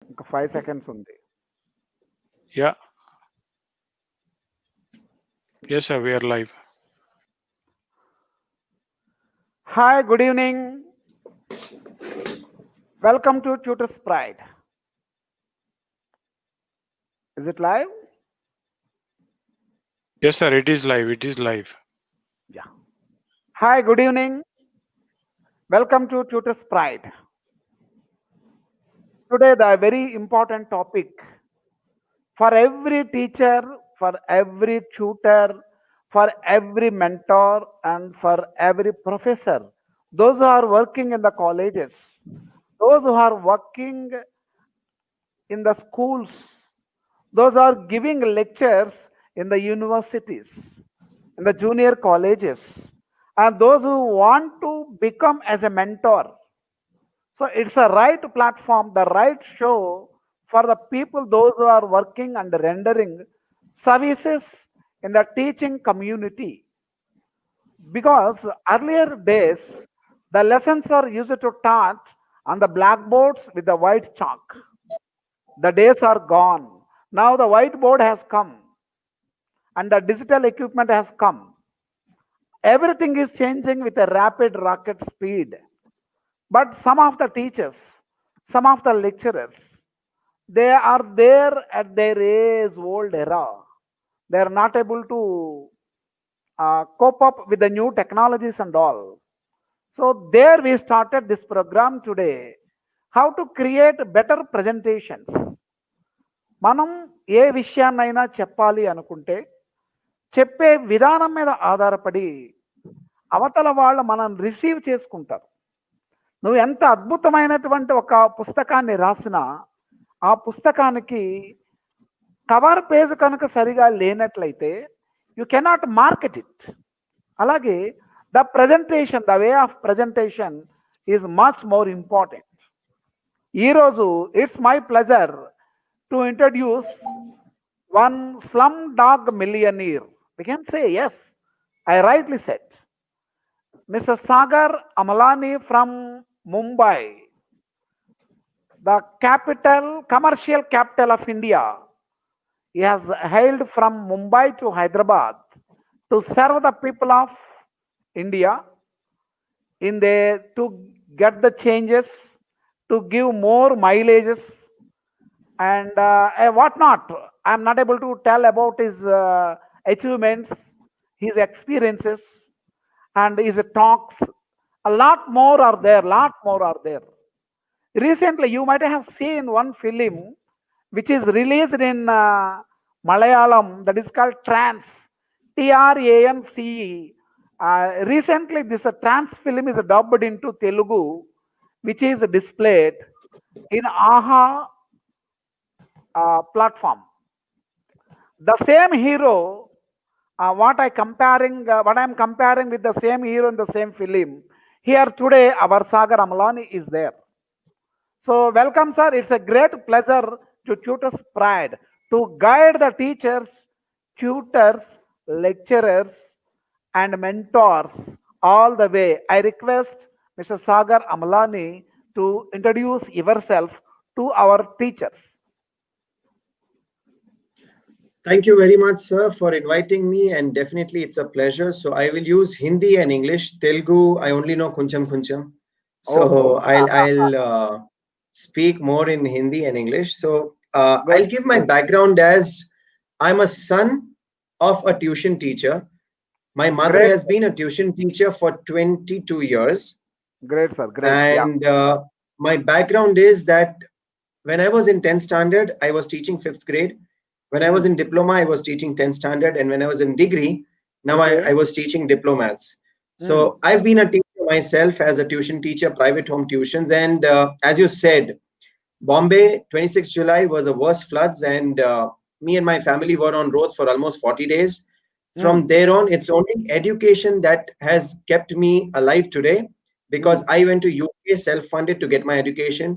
ఇంకా 5 seconds ఉంది. Yeah. Yes, sir. We are live. Hi, good evening. Welcome to Tutor's Pride. Is it live? Yes, sir. It is live. It is live. Yeah. Hi, good evening. Welcome to Tutor's Pride. Today, the very important topic for every teacher, for every tutor, for every mentor, and for every professor. Those who are working in the colleges, those who are working in the schools, those are giving lectures in the universities, in the junior colleges, and those who want to become as a mentor. So it's a right platform, the right show for the people, those who are working and rendering services in the teaching community. Because earlier days, the lessons were used to taught on the blackboards with the white chalk. The days are gone. Now the whiteboard has come and the digital equipment has come. Everything is changing with a rapid rocket speed. But some of the teachers, some of the lecturers, they are there at their age old era. They are not able to cope up with the new technologies and all. So there we started this program today. How to create better presentations. మనం ఏ విషయాన్నైనా చెప్పాలి అనుకుంటే చెప్పే విధానం మీద ఆధారపడి అవతల వాళ్ళు మనం రిసీవ్ చేసుకుంటారు. నువ్వు ఎంత అద్భుతమైనటువంటి ఒక పుస్తకాన్ని రాసినా ఆ పుస్తకానికి కవర్ పేజ్ కనుక సరిగా లేనట్లయితే యు కెనాట్ మార్కెట్ ఇట్. అలాగే the presentation, the way of presentation is much more important. ఈరోజు it's my pleasure to introduce one slumdog millionaire. We can say, yes, I rightly said. Mr. Sagar Amalani from Mumbai, the capital, commercial capital of India. He has hailed from Mumbai to Hyderabad to serve the people of India in the to get the changes, to give more mileages, and what not. I'm not able to tell about his achievements, his experiences, and his talks. A lot more are there. Lot more are there. Recently, you might have seen one film which is released in Malayalam, that is called Trance, Trance. Recently, this trance film is dubbed into Telugu, which is displayed in AHA platform. The same hero, what I'm comparing with the same hero in the same film. Here today, our Sagar Amalani is there. So welcome, sir. It's a great pleasure to Tutor's Pride to guide the teachers, tutors, lecturers, and mentors all the way. I request Mr. Sagar Amalani to introduce yourself to our teachers. Thank you very much, sir, for inviting me, and definitely it's a pleasure. So I will use Hindi and English. Telugu, I only know kuncham kuncham. So Oh, I'll speak more in Hindi and English. So good, I'll give my good. background as I'm a son of a tuition teacher. My mother Great, has been a tuition teacher for 22 years. great, sir. Great. Yeah. And my background is that when I was in 10th standard, I was teaching 5th grade. When I was in diploma, I was teaching 10th standard. And when I was in degree, now Okay. I was teaching diplomats. Hmm. So I've been a teacher myself as a tuition teacher, private home tuitions. And as you said, Bombay, 26th July was the worst floods. And me and my family were on roads for almost 40 days. Hmm. From there on, it's only education that has kept me alive today, because Hmm. I went to UK self-funded to get my education.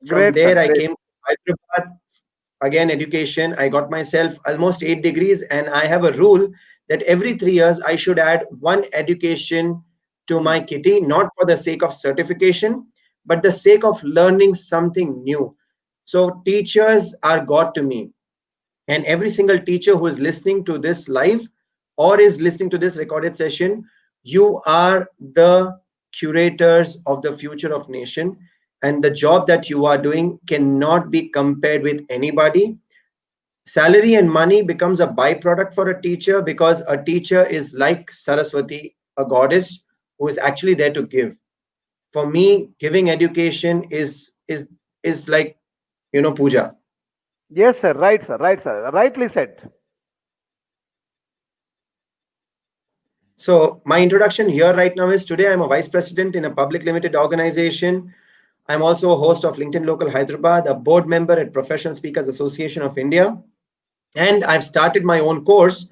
From Great, sir. there, I Great. came to Hyderabad, again education. I got myself almost 8 degrees, and I have a rule that every 3 years I should add one education to Hmm. my kitty, not for the sake of certification, but the sake of learning something new. So teachers are God to me. And every single teacher who is listening to this live or is listening to this recorded session, you are the curators of the future of nation. And the job that you are doing cannot be compared with anybody. Salary and money becomes a byproduct for a teacher, because a teacher is like Saraswati, a goddess who is actually there to give. For me, giving education is like, puja. Yes, sir. Right, sir. Right, sir. Rightly said. So my introduction here right now is, today I'm a vice president in a public limited organization. I'm also a host of LinkedIn Local Hyderabad, a board member at Professional Speakers Association of India, and I've started my own course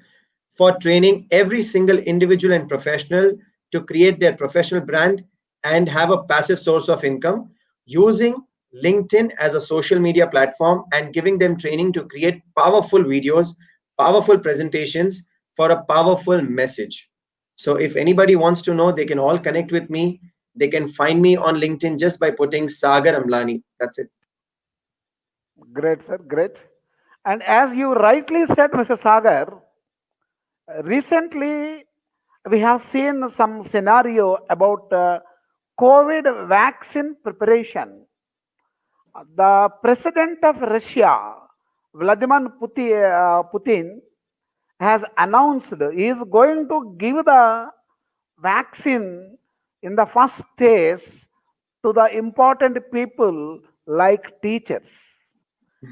for training every single individual and professional to create their professional brand and have a passive source of income using LinkedIn as a social media platform, and giving them training to create powerful videos, powerful presentations for a powerful message. So if anybody wants to know, they can all connect with me. They can find me on LinkedIn just by putting Sagar Amlani. That's it. Great, sir. Great. And as you rightly said, Mr. Sagar, recently we have seen some scenario about COVID vaccine preparation. The president of Russia, Vladimir Putin, has announced he is going to give the vaccine in the first stage to the important people like teachers.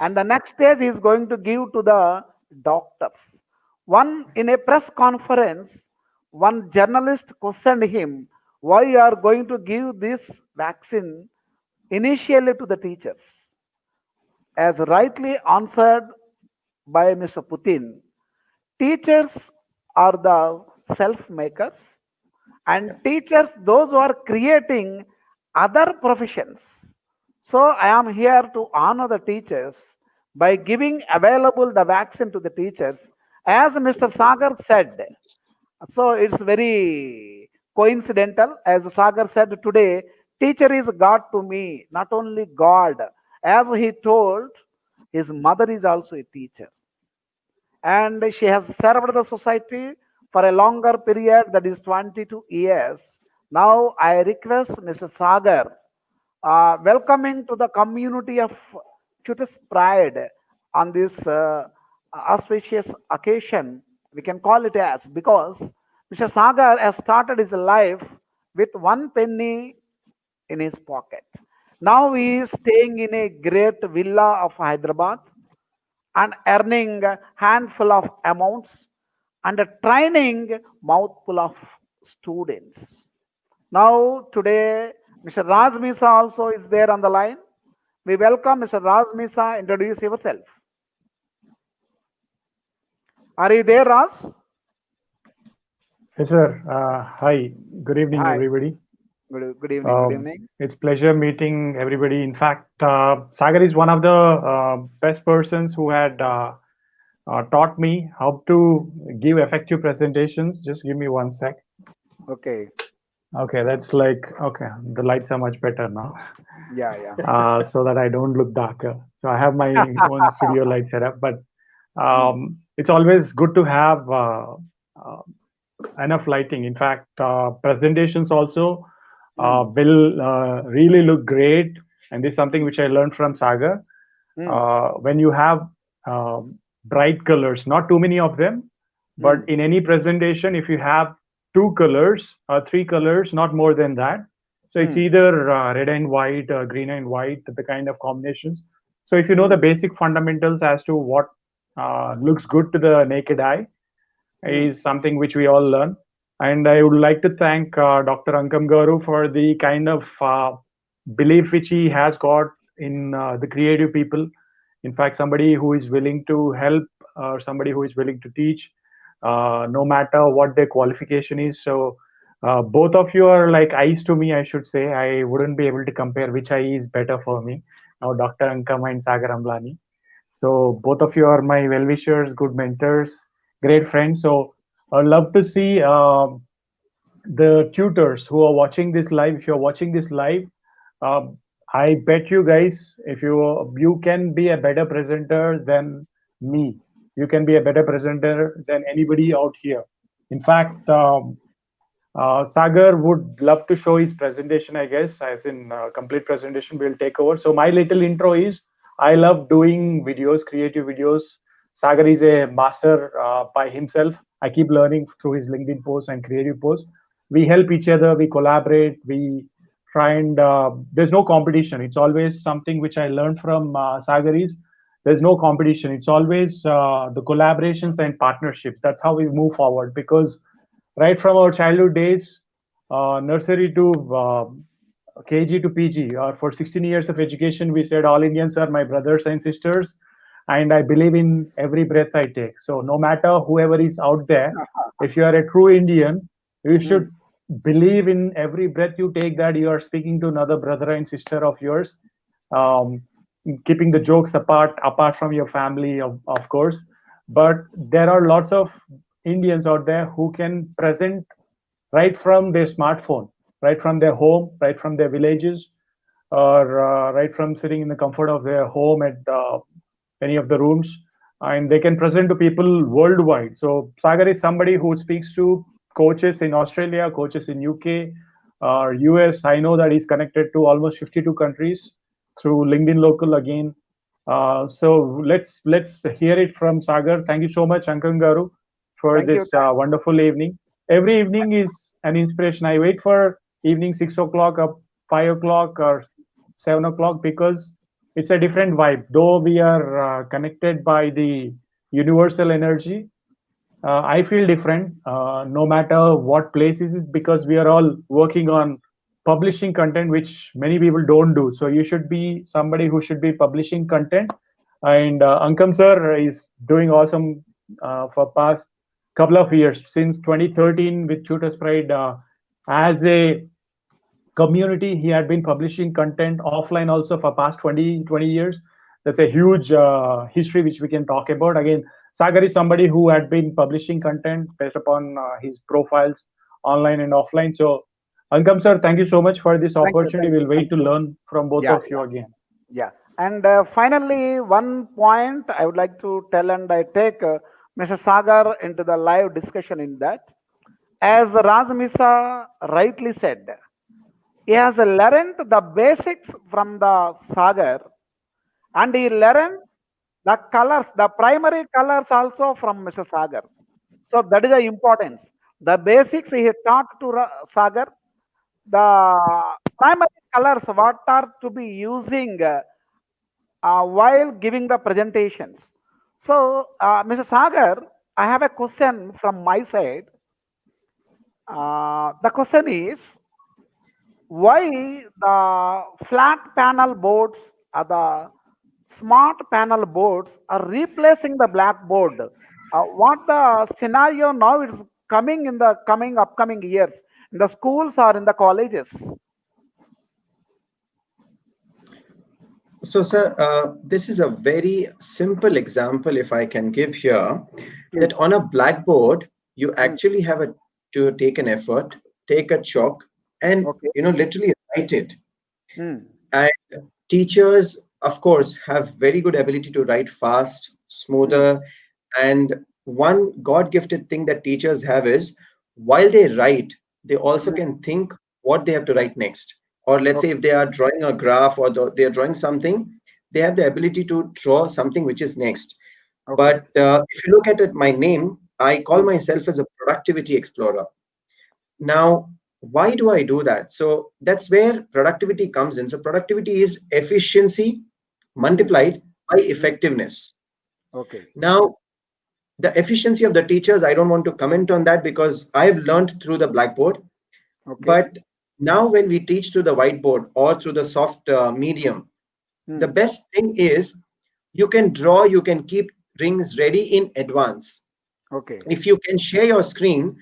And the next stage he is going to give to the doctors. One in a press conference, one journalist questioned him, why you are going to give this vaccine initially to the teachers? As rightly answered by Mr. Putin, teachers are the self makers, and Yeah. teachers those who are creating other professions. So I am here to honor the teachers by giving available the vaccine to the teachers. As Mr. Sagar said, so it's very coincidental. As Sagar said today, teacher is God to me, not only God. As he told, his mother is also a teacher, and she has served the society for a longer period, that is 22 years. Now I request Mr. Sagar, welcoming to the community of Chutis Pride on this auspicious occasion, we can call it as, because Mr. Sagar has started his life with one penny in his pocket. Now he is staying in a great villa of Hyderabad and earning a handful of amounts and training mouthful of students. Now today, Mr. Raj Misa also is there on the line. We welcome Mr. Raj Misa. Introduce yourself. Are you there, Raj? Yes, sir. Hi. Good evening, Hi. everybody. Good evening. Good evening. It's pleasure meeting everybody. In fact, Sagar is one of the best persons who had taught me how to give effective presentations. Just give me one sec. Okay. Okay, that's like, okay, the lights are much better now, Yeah, yeah. so that I don't look darker. So I have my own studio light setup, but Hmm. it's always good to have uh, enough lighting. In fact, presentations also Hmm. will really look great. And this is something which I learned from Sagar. Hmm. When you have uh, bright colors, not too many of them, but Hmm. in any presentation, if you have two colors or three colors, not more than that. So it's Hmm. either red and white, green and white, the kind of combinations. So if you know the Hmm. basic fundamentals as to what looks good to the naked eye, Hmm. is something which we all learn. And I would like to thank Dr. Ankam Garu for the kind of belief which he has got in the creative people. In fact, somebody who is willing to help, or somebody who is willing to teach, no matter what their qualification is. So, both of you are like eyes to me, I should say. I wouldn't be able to compare which eye is better for me. Now, Dr. Ankam and Sagar Amlani. So both of you are my well-wishers, good mentors, great friends. So I'd love to see the tutors who are watching this live. If you're watching this live, uh, I bet you guys, if you can be a better presenter than me, you can be a better presenter than anybody out here. In fact, Sagar would love to show his presentation, I guess, as in complete presentation. We'll take over. So my little intro is I love doing videos, creative videos. Sagar is a master by himself. I keep learning through his LinkedIn posts and creative posts. We help each other. We collaborate. We try and there's no competition. It's always something which I learned from Sagar is there's no competition. It's always the collaborations and partnerships. That's how we move forward because right from our childhood days, nursery to KG to PG, or for 16 years of education, we said all Indians are my brothers and sisters, and I believe in every breath I take. So no matter whoever is out there, if you are a true Indian, you should believe in every breath you take that you are speaking to another brother and sister of yours. Um, Keeping the jokes apart from your family, of course, but there are lots of Indians out there who can present right from their smartphone, right from their home, right from their villages, or right from sitting in the comfort of their home at any of the rooms, and they can present to people worldwide. So Sagar is somebody who speaks to coaches in Australia, coaches in UK or US. I know that he's connected to almost 52 countries through LinkedIn Local again. So let's hear it from Sagar. Thank you so much, Ankam Garu, for Thank you. this wonderful evening. Every evening is an inspiration. I wait for evening 6 o'clock or 5 o'clock or 7 o'clock because it's a different vibe. Though we are connected by the universal energy, I feel different no matter what place is it because we are all working on publishing content which many people don't do. So you should be somebody who should be publishing content. And Ankam sir is doing awesome for past couple of years since 2013 with Tutors Pride as a community. He had been publishing content offline also for past 20 years. That's a huge history which we can talk about. Again, Sagar is somebody who had been publishing content based upon his profiles online and offline. So Ankam sir, thank you so much for this Thank you. opportunity. Thank you. We'll wait Thank to you. learn from both Yeah. of you again. Yeah. And finally, one point I would like to tell, and I take Mr. Sagar into the live discussion in that. As Razmisa rightly said, he has learned the basics from the Sagar, and he learned the colors, the primary colors also from Mr. Sagar. So that is the importance. The basics he taught to Sagar, the primary colors, what are to be using while giving the presentations. So, Mr. Sagar, I have a question from my side. The question is why the flat panel boards or the smart panel boards are replacing the blackboard? What the scenario now is coming in the coming upcoming years in the schools or in the colleges? So, sir, this is a very simple example, if I can give here, that Please. on a blackboard, you Hmm. actually have to take an effort, take a chalk, and Okay. literally write it. Hmm. And teachers, of course, have very good ability to write fast, Hmm. smoother, and one God-gifted thing that teachers have is while they write, they also Hmm. can think what they have to write next. Or let's say Okay. if they are drawing a graph or they are drawing something, they have the ability to draw something which is next. Okay. But if you look at it, my name, I call Hmm. myself as a productivity explorer. Now, why do I do that? So that's where productivity comes in. So productivity is efficiency Hmm. multiplied by Hmm. effectiveness. Okay. Now, the efficiency of the teachers, I don't want to comment on that because I've learned through the blackboard. Okay. But now, when we teach through the whiteboard or through the soft medium, the Hmm. best thing is you can draw, you can keep rings ready in advance. Okay. If you can share your screen,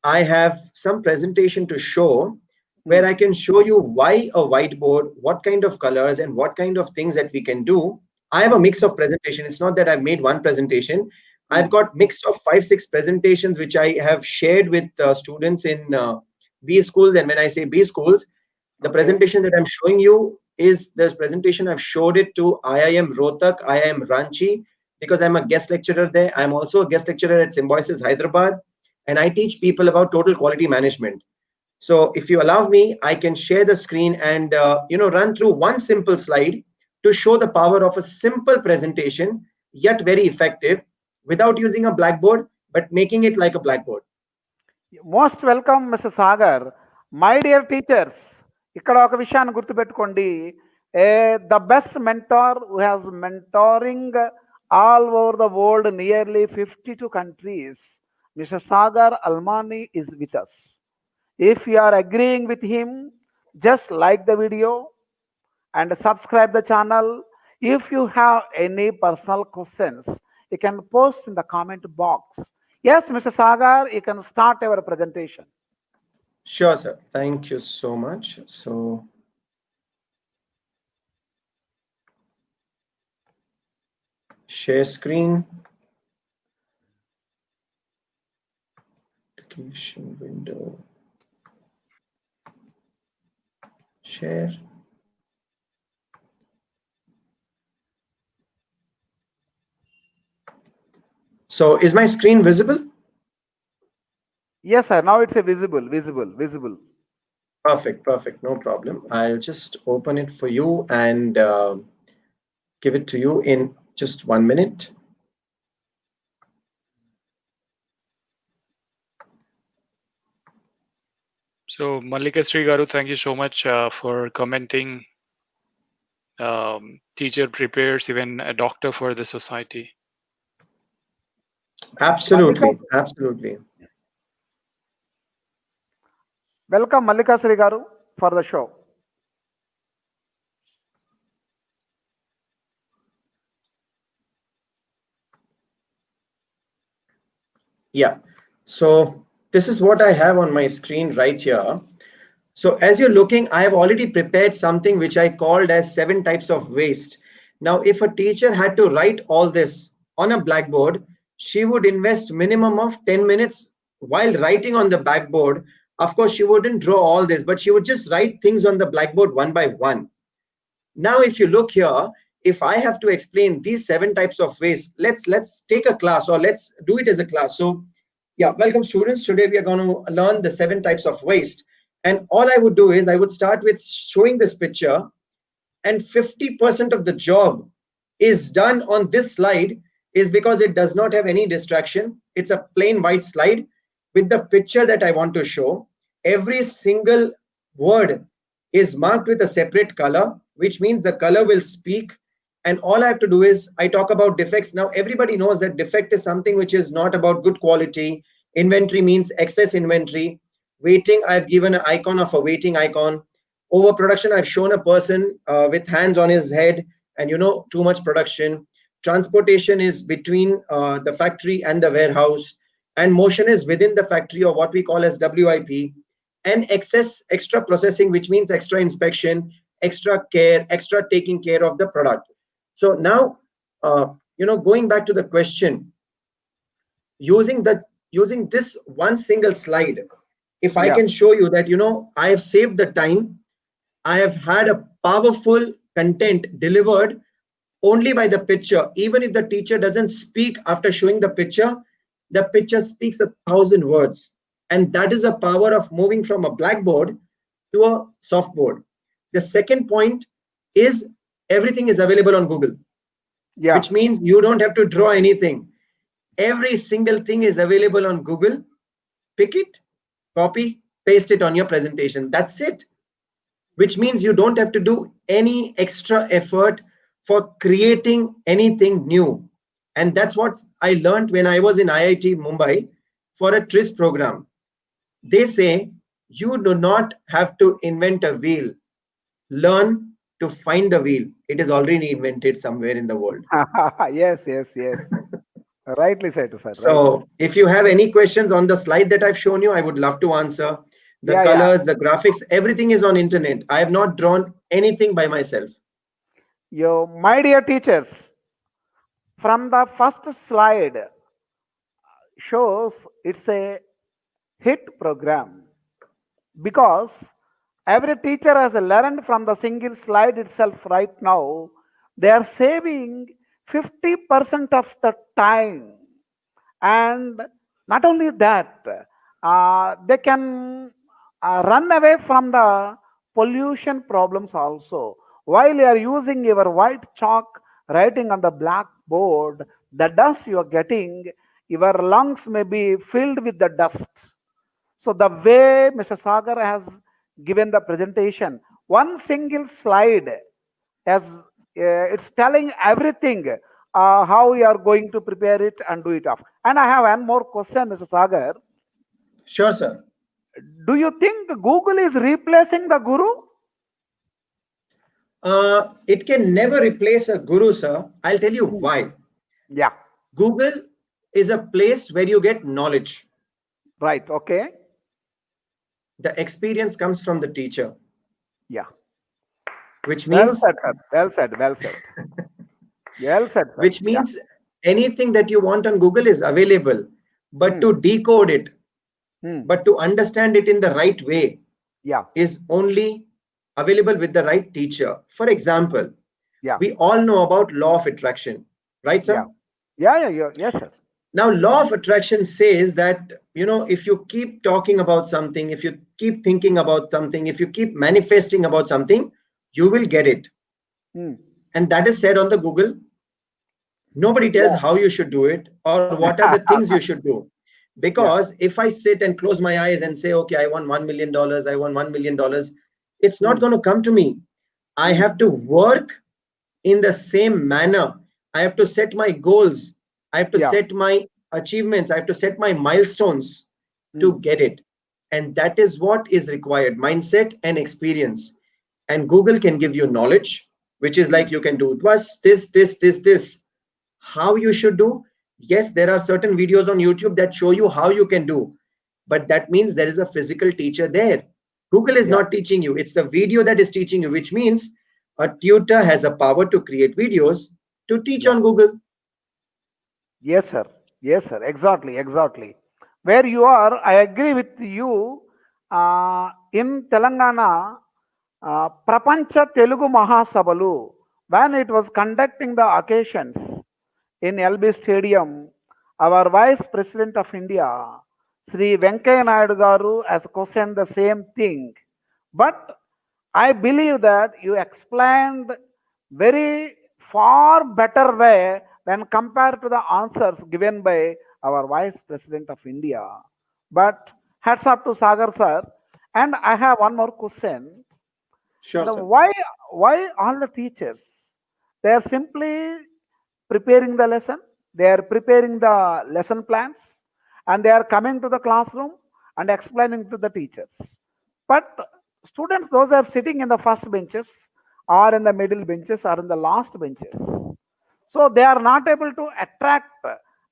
I have some presentation to show where Hmm. I can show you why a whiteboard, what kind of colors and what kind of things that we can do. I have a Hmm. mix of presentation. It's not that I've made one presentation. I've Hmm. got mix of 5, 6 presentations which I have shared with students in B schools. And when I say B schools, the Okay. presentation that I'm showing you is this presentation. I've showed it to IIM Rohtak, IIM Ranchi, because I'm a guest lecturer there. I'm also a guest lecturer at Symbiosis Hyderabad, and I teach people about total quality management. So if you allow me, I can share the screen and run through one simple slide to show the power of a simple presentation, yet very effective, without using a blackboard, but making it like a blackboard. Most welcome mister Sagar. My dear teachers, ఇక్కడ ఒక విషయాన్ని గుర్తుపెట్టుకోండి. The best mentor who has mentoring all over the world, nearly 52 countries, mister Sagar Almani is with us. If you are agreeing with him, just like the video and subscribe the channel. If you have any personal questions, you can post in the comment box. Yes, Mr. Sagar, you can start our presentation. Sure, sir. Thank you so much. So share screen. Application window. Share. So is my screen visible? Yes, sir. Now it's a visible. Perfect. No problem. I'll just open it for you and give it to you in just 1 minute. So Mallika Sri Garu, thank you so much for commenting. Teacher prepares even a doctor for the society. Absolutely. Welcome, Mallika Sri Garu, for the show. Yeah. So this is what I have on my screen right here. So as you're looking, I have already prepared something which I called as 7 types of waste. Now, if a teacher had to write all this on a blackboard, she would invest minimum of 10 minutes while writing on the blackboard. Of course, she wouldn't draw all this, but she would just write things on the blackboard one by one. Now, if you look here, if I have to explain these 7 types of waste, let's take a class, or let's do it as a class. So yeah, welcome students. Today we are going to learn the 7 types of waste. And all I would do is I would start with showing this picture, and 50% of the job is done on this slide is because it does not have any distraction. It's a plain white slide with the picture that I want to show. Every single word is marked with a separate color, which means the color will speak. And all I have to do is I talk about defects. Now everybody knows that defect is something which is not about good quality. Inventory means excess inventory. Waiting, I've given an icon of a waiting icon. Overproduction, I've shown a person with hands on his head and too much production. Transportation is between the factory and the warehouse, and motion is within the factory, or what we call as WIP. And extra processing, which means extra inspection, extra care, extra taking care of the product. So now going back to the question, using this one single slide, if I can show you that I have saved the time, I have had a powerful content delivered only by the picture. Even if the teacher doesn't speak after showing the picture speaks 1,000 words. And that is a power of moving from a blackboard to a softboard. The second point is everything is available on Google, which means you don't have to draw anything. Every single thing is available on Google. Pick it, copy, paste it on your presentation. That's it. Which means you don't have to do any extra effort for creating anything new. And that's what I learned when I was in IIT Mumbai for a TRIS program. They say you do not have to invent a wheel. Learn to find the wheel. It is already invented somewhere in the world. Yes. Rightly said, sir. So if you have any questions on the slide that I've shown you, I would love to answer. The colors, the graphics, everything is on internet. I have not drawn anything by myself. My dear teachers, from the first slide shows it's a hit program, because Every teacher has learned from the single slide itself right now. They are saving 50% of the time. And not only that, they can run away from the pollution problems also. While you are using your white chalk writing on the blackboard, the dust you are getting, your lungs may be filled with the dust. So the way Mr. Sagar has given the presentation, one single slide as it's telling everything how you are going to prepare it and do it off. And I have one more question, Mr. Sagar. Sure, sir. Do you think Google is replacing the guru? It can never replace a guru, sir. I'll tell you why. Yeah, Google is a place where you get knowledge. right. Okay. The experience comes from the teacher, Yeah. which Well means said, sir. Well said. Well said. Well said, sir. which Yeah. means anything that you want on Google is available, but to decode it, but to understand it in the right way Yeah. is only available with the right teacher. For example, Yeah. we all know about law of attraction, right, sir? Yeah. Yeah. Yeah. Yes, sir. Now, law of attraction says that, if you keep talking about something, if you keep thinking about something, if you keep manifesting about something, you will get it. And that is said on the Google. Nobody tells how you should do it or what are the things you should do. Because if I sit and close my eyes and say, okay, I want $1 million, I want $1 million, it's not going to come to me. I have to work in the same manner. I have to set my goals. I have to set my achievements. I have to set my milestones to get it. And that is what is required, mindset and experience. And Google can give you knowledge, which is like you can do this. How you should do. Yes, there are certain videos on YouTube that show you how you can do, but that means there is a physical teacher there. Google is not teaching you. It's the video that is teaching you, which means a tutor has a power to create videos to teach on Google. Yes, sir. Yes, sir. Exactly. Exactly. Where you are, I agree with you. In Telangana, Prapancha Telugu Mahasabalu, when it was conducting the occasions in LB Stadium, our Vice President of India, Sri Venkaya Naidu Garu, has questioned the same thing. But I believe that you explained very far better way when compared to the answers given by our Vice President of India. But hats off to Sagar sir. And I have one more question. Sure, sir. Why all the teachers, they are simply preparing the lesson, they are preparing the lesson plans, and they are coming to the classroom and explaining to the teachers. But students, those are sitting in the first benches or in the middle benches or in the last benches. So they are not able to attract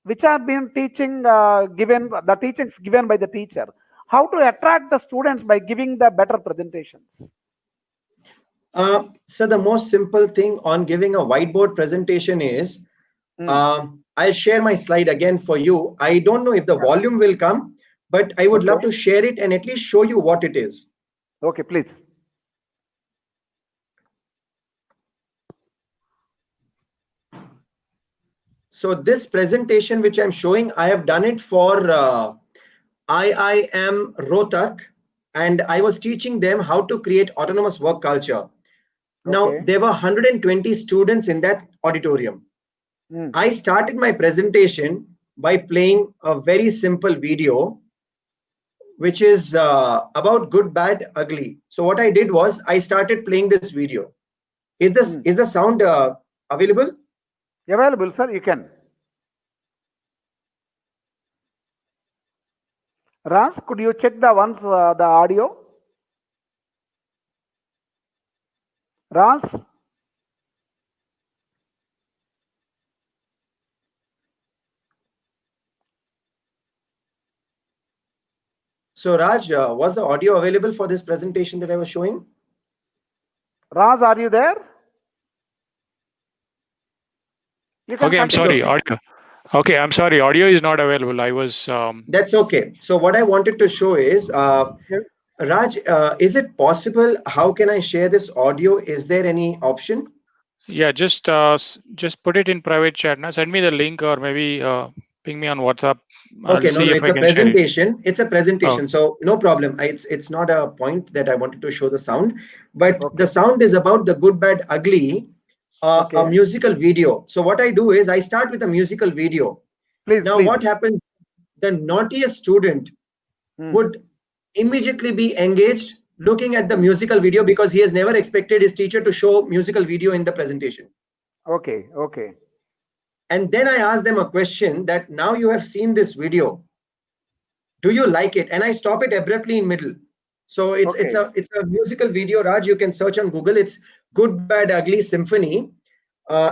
which are being given the teachings given by the teacher. How to attract the students by giving the better presentations? So the most simple thing on giving a whiteboard presentation is, I'll share my slide again for you. I don't know if the volume will come, but I would love to share it and at least show you what it is. Okay, please. So this presentation which I'm showing, I have done it for IIM Rohtak, and I was teaching them how to create autonomous work culture. Now, there were 120 students in that auditorium. I started my presentation by playing a very simple video, which is about good, bad, ugly. So what I did was I started playing this video. Is the sound available? Available, sir. You can. Ras, could you check the audio? Ras? So Raj, was the audio available for this presentation that I was showing? Ras, are you there? Okay, I'm sorry. Audio. Okay, I'm sorry. Audio is not available. I was. That's okay. So what I wanted to show is, Raj, is it possible? How can I share this audio? Is there any option? Yeah, just put it in private chat now. Send me the link or maybe ping me on WhatsApp. I'll Okay, no, see no, if it's I a can share it. presentation. It's a Oh, presentation, so no problem. It's not a point that I wanted to show the sound, but the Okay. sound is about the good, bad, ugly, a Okay. musical video. So what I do is I start with a musical video. Please, Now, please. what happens? The naughtiest student Hmm. would immediately be engaged looking at the Hmm. musical video because he has never expected his teacher to show musical video in the presentation. Okay. Okay. And then I ask them a question that now you have seen this video, do you like it? And I stop it abruptly in middle. So Okay. it's a musical video, Raj. You can search on Google. It's Good Bad Ugly Symphony.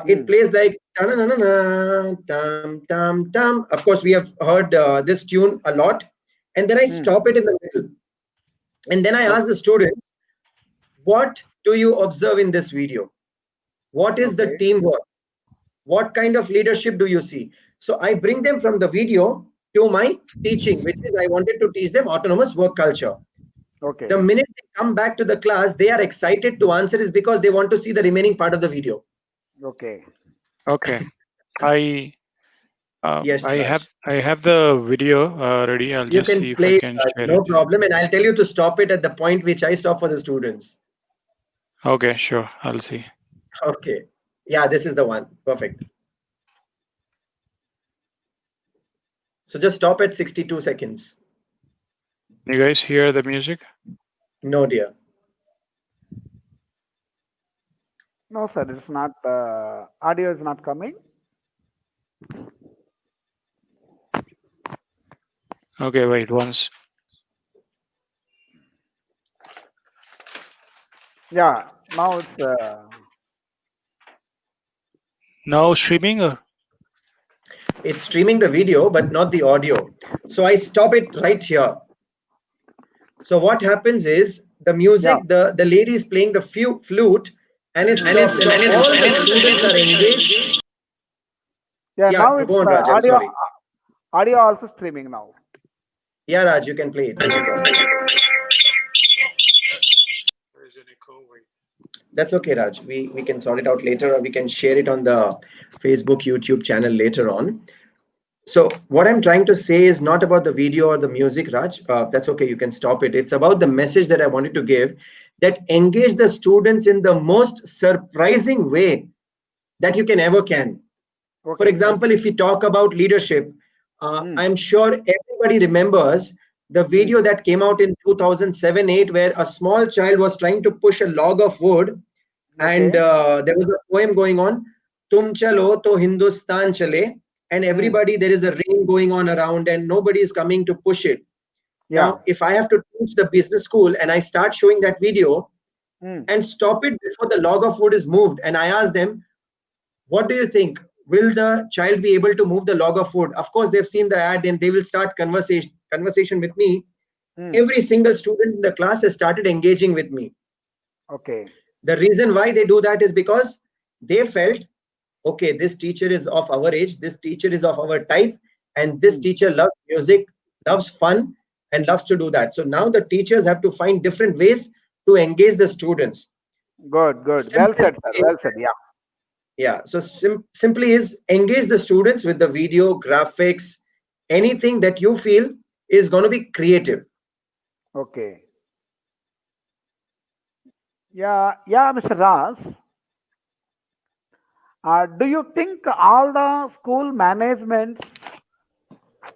It Hmm. plays like ta-na-na-na-na, tam tam tam. Of course, we have heard this tune a lot. And then I Hmm. stop it in the middle. And then I ask the Okay. students, what do you observe in this video? What is the Okay. teamwork? What kind of leadership do you see? So I bring them from the video to my teaching, which is I wanted to teach them autonomous work culture. The Okay. minute they come back to the class, they are excited to answer is because they want to see the remaining part of the video. Okay. okay. I Yes, Raj. I have the video ready. I'll You just can see if I play it, can Raj, share no it. problem. And I'll tell you to stop it at the point which I stop for the students. Okay, sure. I'll see. Okay. Yeah, this is the one. Perfect. So just stop at 62 seconds. You guys hear the music? No, dear. No, sir. It's not. Audio is not coming. Okay, wait once. Yeah. Now it's. Now streaming or It's streaming the video, but not the audio. So I stop it right here. So what happens is the Yeah. music, the lady is playing the flute, and it stops, and all the students are engaged. Yeah. Yeah, Now go it's on, Raj. I'm audio. sorry. Audio also streaming now. Yeah, Raj, you can play it. No problem. there is an echo? Wait. That's okay, Raj. We can sort it out later, or we can share it on the Facebook, YouTube channel later on. So what I'm trying to say is not about the video or the music, Raj. That's okay. You can stop it. It's about the message that I wanted to give that engage the students in the most surprising way that you can ever can. For Okay. example, if we talk about leadership, Hmm. I'm sure everybody remembers the Hmm. video that came out in 2007-8, where a small child was trying to push a log of wood, and Okay. there was a poem going on, Tum chalo to Hindustan chale, and Hmm. everybody, there is a rain going on around, and nobody is coming to push it. Yeah. Now, if I have to teach the business school and I start showing that video Hmm. and stop it before the log of wood is moved, and I ask them, what do you think? Will the child be able to move the log of wood? Of course, they've seen the ad, then they will start conversation with me. Hmm. Every single student in the class has started engaging with me. Okay. The reason why they do that is because they felt, okay, this teacher is of our age, this teacher is of our type, and this Hmm. teacher loves music, loves fun, and loves to do that. So now the teachers have to find different ways to engage the students. Good. Good. Well Simplest said, sir. way, Well said. Yeah. yeah. So simply is engage the students with the video, graphics, anything that you feel is going to be creative. Okay. Yeah. Yeah, Mr. Ras. Do you think all the school managements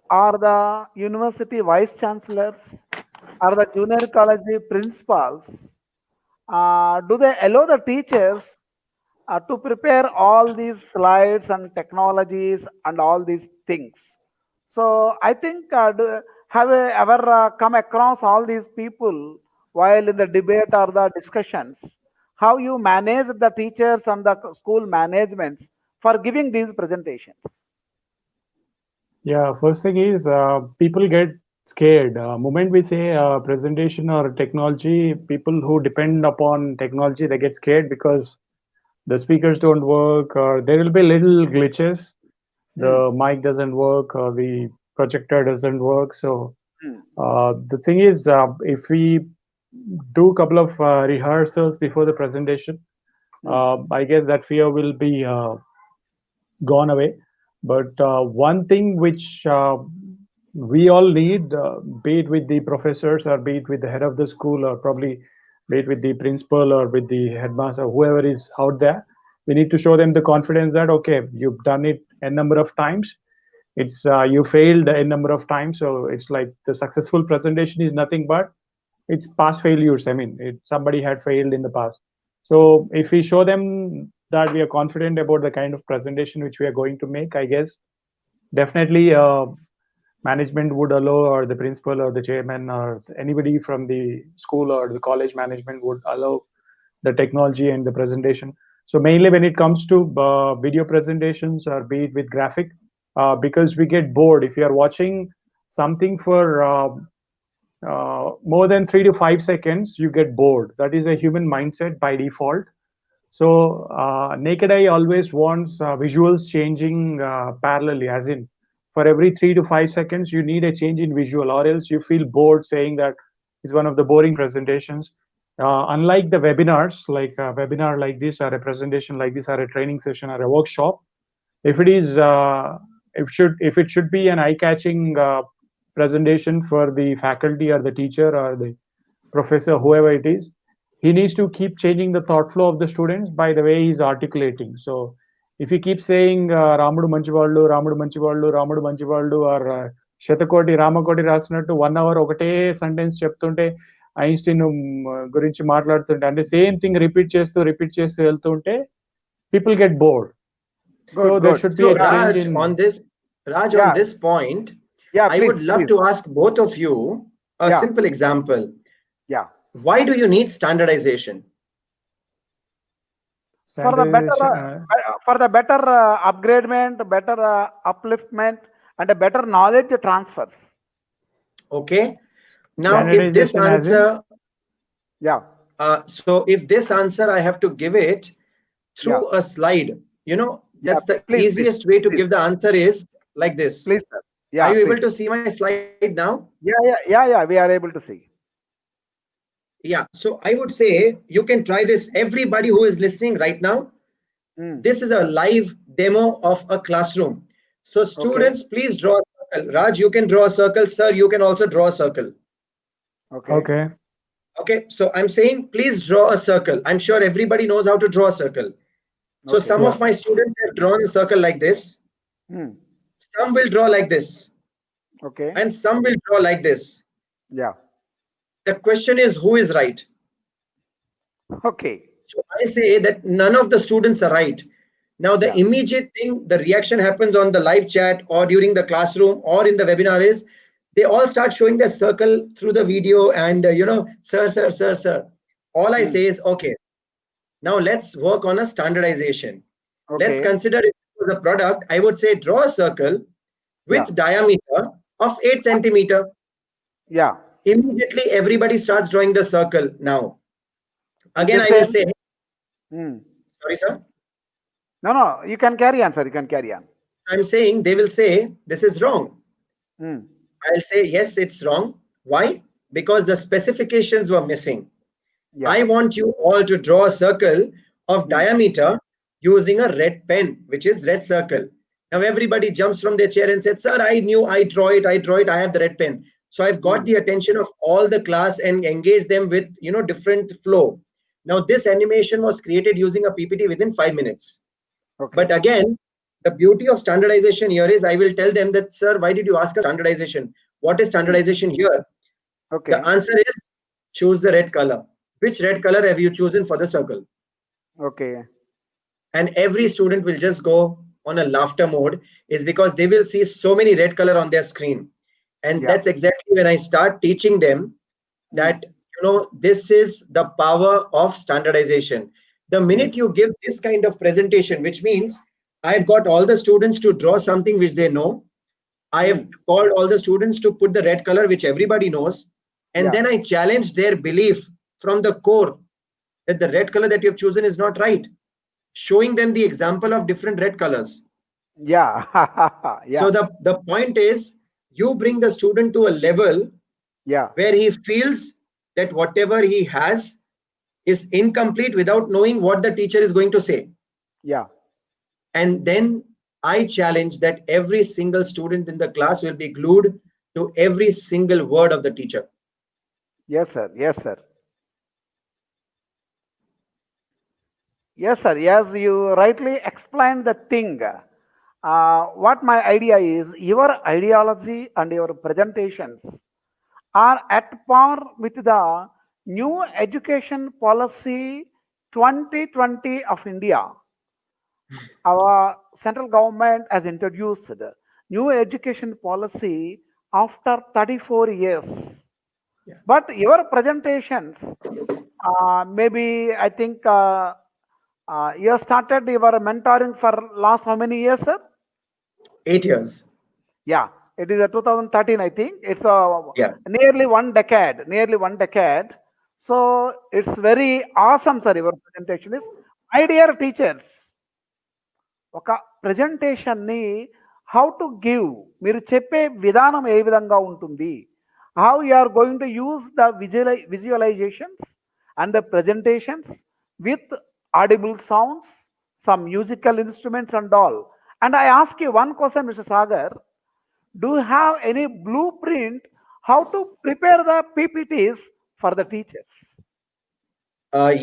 or the university vice chancellors or the junior college principals, do they allow the teachers to prepare all these slides and technologies and all these things? So I think, have you ever come across all these people while in the debate or the discussions? How you manage the teachers and the school managements for giving these presentations? Yeah, first thing is people get scared. Moment we say presentation or technology, people who depend upon technology, they get scared because the speakers don't work, or there will be little glitches. Hmm. The mic doesn't work, or the projector doesn't work. So Hmm. the thing is, if we do a couple of rehearsals before the presentation, I guess that fear will be gone away. But one thing which we all need, be it with the professors or be it with the head of the school or probably be it with the principal or with the headmaster, whoever is out there, we need to show them the confidence that okay, you've done it a number of times. It's you failed a number of times, so it's like the successful presentation is nothing but it's past failures. I mean, somebody had failed in the past. So if we show them that we are confident about the kind of presentation which we are going to make, I guess definitely management would allow, or the principal or the chairman or anybody from the school or the college management would allow the technology and the presentation. So mainly when it comes to video presentations or be it with graphic, because we get bored if you are watching something for more than 3 to 5 seconds, you get bored. That is a human mindset by default. So naked eye always wants visuals changing parallelly, as in for every 3 to 5 seconds, you need a change in visual, or else you feel bored saying that it's one of the boring presentations. Unlike the webinars, like a webinar like this, or a presentation like this, or a training session, or a workshop, if it is, if it should be an eye-catching presentation for the faculty or the teacher or the professor, whoever it is, he needs to keep changing the thought flow of the students by the way he's articulating. So if he keeps saying Ramudu Manchivaldu, Ramudu Manchivaldu, Ramudu Manchivaldu, or Shatakoti, Ramakoti రాసినట్టు 1 hour ఒకటే sentence చెప్తుంటే Einstein గురించి మాట్లాడుతుంటే అంటే same thing repeat చేస్తూ వెళ్తుంటే people get bored. So there should be So a change Raj, in on this, Raj, Yeah. on this point, Yeah, I would please, love please. to ask both of you a Yeah. simple example. Yeah. Why do you need standardization? For the better, standardization. for the better upgradement, better upliftment, and a better knowledge transfers. Okay. Now, if this Standardization as in? answer, Yeah. so if this answer I have to give it through Yeah. a slide, you know, that's Yeah, the please, easiest way to please. give the answer is like this. Please, sir. Are Yeah, you able please. to see my slide now? Yeah. We are able to see. Yeah. So I would say you can try this. Everybody who is listening right now, this is a live demo of a classroom. So students, please draw a circle. Raj, you can draw a circle. Sir, you can also draw a circle. Okay. Okay. Okay. So I'm saying, please draw a circle. I'm sure everybody knows how to draw a circle. So Okay. some Yeah. of my students have drawn a circle like this. Hmm. Some will draw like this. Okay. And some will draw like this. Yeah. The question is, who is right? Okay. So I say that none of the students are right. Now, the Yeah. immediate thing, the reaction happens on the live chat or during the classroom or in the webinar is they all start showing their circle through the video and, sir, sir, sir, sir. All I say is, okay, now let's work on a standardization. Let's Okay. consider it as a product. I would say draw a circle with Yeah. diameter of 8 centimeter. Yeah. Immediately, everybody starts drawing the circle now. And Again, they I will say, say, hmm. sorry, sir. No. You can carry on, sir. You can carry on. I'm saying they will say this is wrong. Hmm. I'll say yes, it's wrong. Why? Because the specifications were missing. Yeah. I want you all to draw a circle of diameter using a red pen, which is red circle. Now everybody jumps from their chair and said, sir, I knew, I draw it, I have the red pen. So I've got the attention of all the class and engaged them with, different flow. Now this animation was created using a PPT within 5 minutes. Okay. But again, the beauty of standardization here is I will tell them that, sir, why did you ask us standardization? What is standardization here? Okay. The answer is choose the red color. Which red color have you chosen for the circle? Okay. And every student will just go on a laughter mode is because they will see so many red color on their screen. And Yeah. that's exactly when I start teaching them that, this is the power of standardization. The minute you give this kind of presentation, which means I've got all the students to draw something which they know. I have called all the students to put the red color, which everybody knows. And then I challenge their belief from the core that the red color that you have chosen is not right. Showing them the example of different red colors. Yeah. Yeah. So the point is you bring the student to a level Yeah. where he feels that whatever he has is incomplete without knowing what the teacher is going to say. Yeah. And then I challenge that every single student in the class will be glued to every single word of the teacher. Yes, sir. Yes, sir. Yes, sir. Yes, you rightly explained the thing. What my idea is, your ideology and your presentations are at par with the new education policy 2020 of India. Our central government has introduced new education policy after 34 years. Yeah. But your presentations, maybe I think you have started your mentoring for last how many years, sir? 8 years. Yeah, it is a 2013, I think. It's a Yeah. nearly one decade, nearly one decade. So it's very awesome, sir. Your presentation is, my dear teachers, ఒక ప్రజెంటేషన్ని how to give, మీరు చెప్పే విధానం ఏ విధంగా ఉంటుంది, how you are going to use the visualizations and the presentations with audible sounds, some musical instruments and all. And I ask you one question, Mr. Sagar, do you have any blueprint how to prepare the PPTs for the teachers?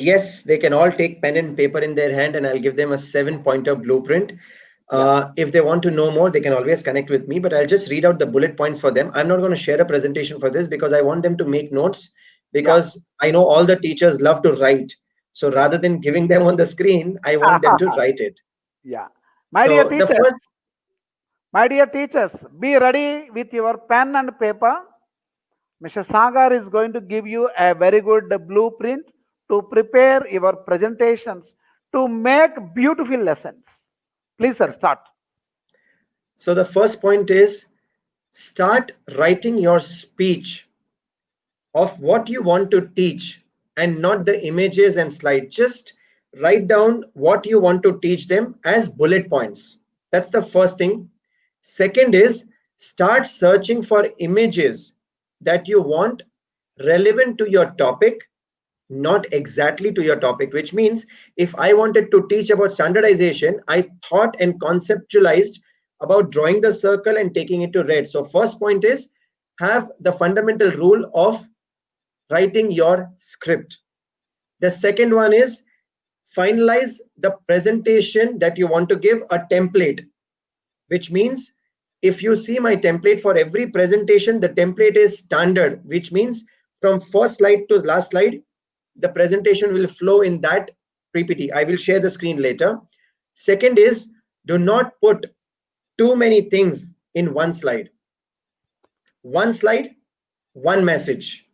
Yes, they can all take pen and paper in their hand, and I'll give them a 7-pointer blueprint. If they want to know more, they can always connect with me, but I'll just read out the bullet points for them. I'm not going to share a presentation for this because I want them to make notes, because I know all the teachers love to write. So rather than giving them on the screen, I want them to write it. Yeah. My dear So the teachers, first, my dear teachers, be ready with your pen and paper. Mr. Sagar is going to give you a very good blueprint to prepare your presentations to make beautiful lessons. Please, sir, start. so the first point is, start writing your speech of what you want to teach and not the images and slides. Just write down what you want to teach them as bullet points. That's the first thing. Second is, start searching for images that you want relevant to your topic, not exactly to your topic, which means if I wanted to teach about standardization, I thought and conceptualized about drawing the circle and taking it to red. So first point is, have the fundamental rule of writing your script. The second one is, finalize the presentation that you want to give a template, which means if you see my template for every presentation, the template is standard, which means from first slide to last slide, the presentation will flow in that PPT. I will share the screen later. Second is, do not put too many things in one slide. One slide, one message.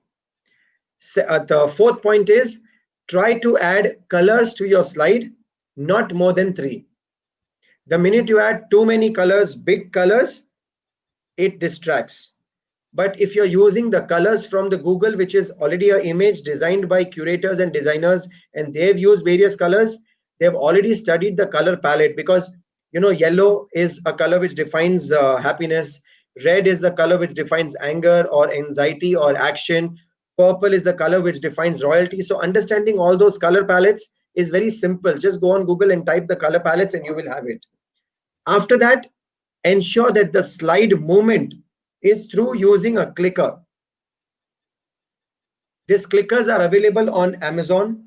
The fourth point is, try to add colors to your slide, not more than 3. The minute you add too many colors, big colors, it distracts. But if you're using the colors from the Google, which is already an image designed by curators and designers, and they've used various colors, they've already studied the color palette, because yellow is a color which defines happiness, red is the color which defines anger or anxiety or action, purple is the color which defines royalty. So understanding all those color palettes is very simple. Just go on Google and type the color palettes and you will have it. After that, ensure that the slide movement is through using a clicker. These clickers are available on Amazon,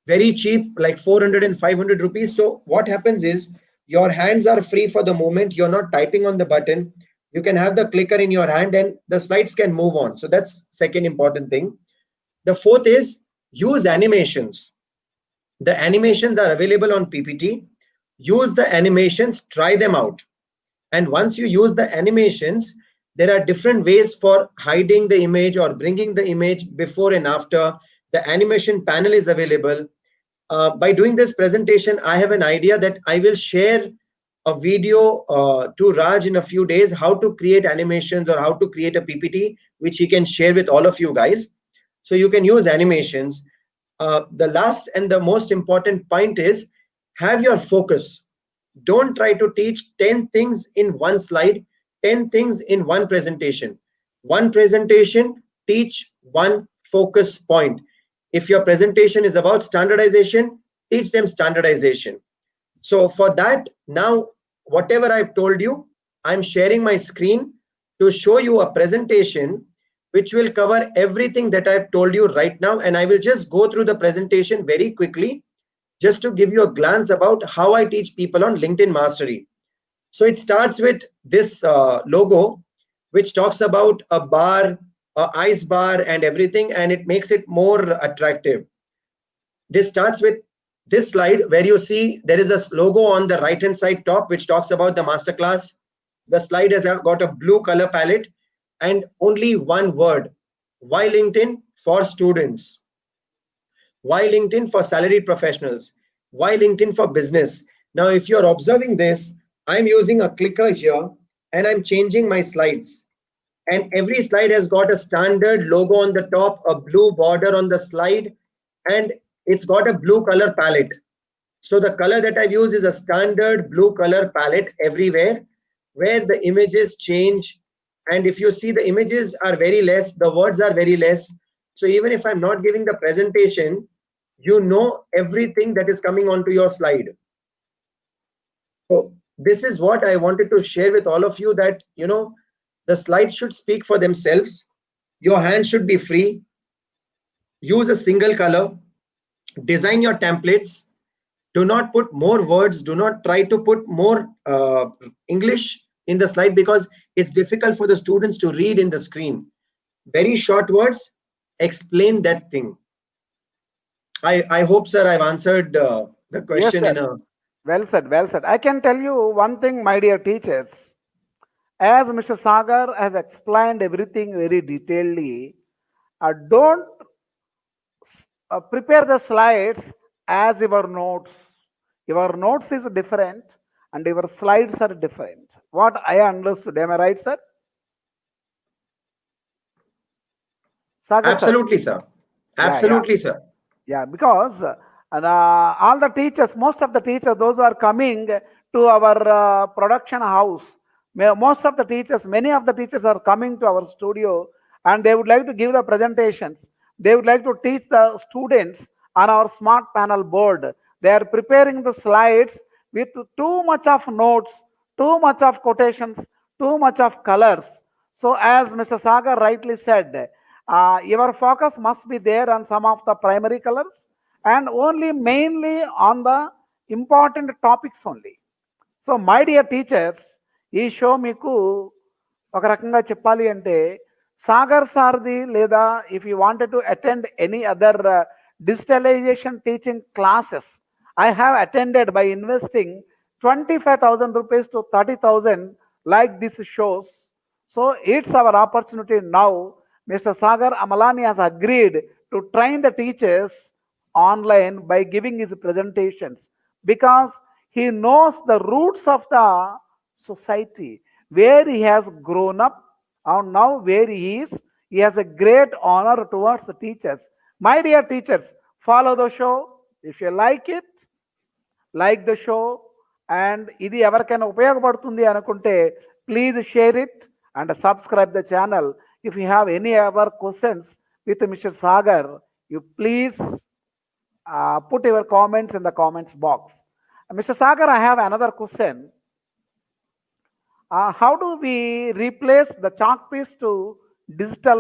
very cheap, like 400 and 500 rupees. So what happens is, your hands are free for the moment. You're not typing on the button. You can have the clicker in your hand and the slides can move on. So that's second important thing. The fourth is, use animations. The animations are available on PPT. Use the animations, try them out. And once you use the animations, there are different ways for hiding the image or bringing the image before and after. The animation panel is available. By doing this presentation, I have an idea that I will share a video to Raj in a few days, how to create animations or how to create a PPT, which he can share with all of you guys. So you can use animations. The last and the most important point is, have your focus. Don't try to teach 10 things in one slide, 10 things in one presentation. One presentation, teach one focus point. If your presentation is about standardization, teach them standardization. So for that, now whatever I've told you, I'm sharing my screen to show you a presentation which will cover everything that I've told you right now. And I will just go through the presentation very quickly, just to give you a glance about how I teach people on LinkedIn Mastery. So it starts with this logo, which talks about a bar, a ice bar and everything, and it makes it more attractive. This starts with this slide where you see there is a logo on the right hand side top, which talks about the masterclass. The slide has got a blue color palette and only one word: why LinkedIn for students, why LinkedIn for salaried professionals, why LinkedIn for business. Now, if you're observing this, I'm using a clicker here and I'm changing my slides. And every slide has got a standard logo on the top, a blue border on the slide, and it's got a blue color palette. So the color that I've used is a standard blue color palette everywhere, where the images change. And if you see, the images are very less, the words are very less. So even if I'm not giving the presentation, you know everything that is coming onto your slide. So this is what I wanted to share with all of you, that the slides should speak for themselves. Your hands should be free. Use a single color. Design your templates. Do not put more words. Do not try to put more English in the slide, because it's difficult for the students to read in the screen. Very short words. Explain that thing. I hope, sir, I've answered the question. Yes, sir. Well said, well said. I can tell you one thing, my dear teachers. As Mr. Sagar has explained everything very detailedly, don't prepare the slides as your notes. Your notes is different and your slides are different. What I understood, am I right, sir? Sagar, Absolutely, sir. Yeah, Absolutely, sir. yeah, because all the teachers, most of the teachers, those who are coming to our production house, most of the teachers, many of the teachers are coming to our studio and they would like to give the presentations. They would like to teach the students on our smart panel board. They are preparing the slides with too much of notes, too much of quotations, too much of colors. So, as Mr. Sagar rightly said, your focus must be there on some of the primary colors and only mainly on the important topics only. So, my dear teachers, ఈ show మీకు ఒక రకంగా చెప్పాలి అంటే సాగర్ సార్ది లేదా if you wanted to attend any other digitalization teaching classes, I have attended by investing 25,000 rupees to 30,000 like these shows. So it's our opportunity now. Mr. Sagar Amalani has agreed to train the teachers online by giving his presentations because he knows the roots of the society where he has grown up and now where he is. He has a great honor towards the teachers. My dear teachers, follow the show. If you like the show and ఇది ఎవరికైనా ఉపయోగపడుతుంది అనుకుంటే please share it and subscribe the channel. If you have any other questions with Mr. Sagar, you please put your comments in the comments box. Mr. Sagar, I have another question. How do we replace the chalk piece to digital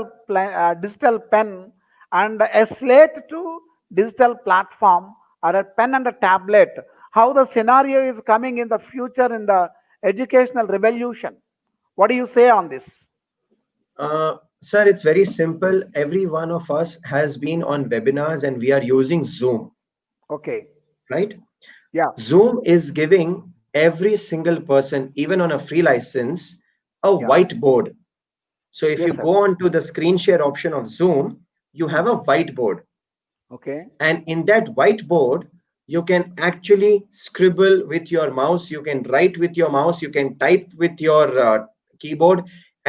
pen and a slate to digital platform or a pen and a tablet? How the scenario is coming in the future in the educational revolution? What do you say on this? Sir, it's very simple. Every one of us has been on webinars and we are using Zoom. Okay. Right? Yeah. Zoom is giving every single person, even on a free license, a whiteboard. So if Yes, you sir. go on to the screen share option of Zoom, you have a whiteboard. Okay. And in that whiteboard, you can actually scribble with your mouse, you can write with your mouse, you can type with your keyboard.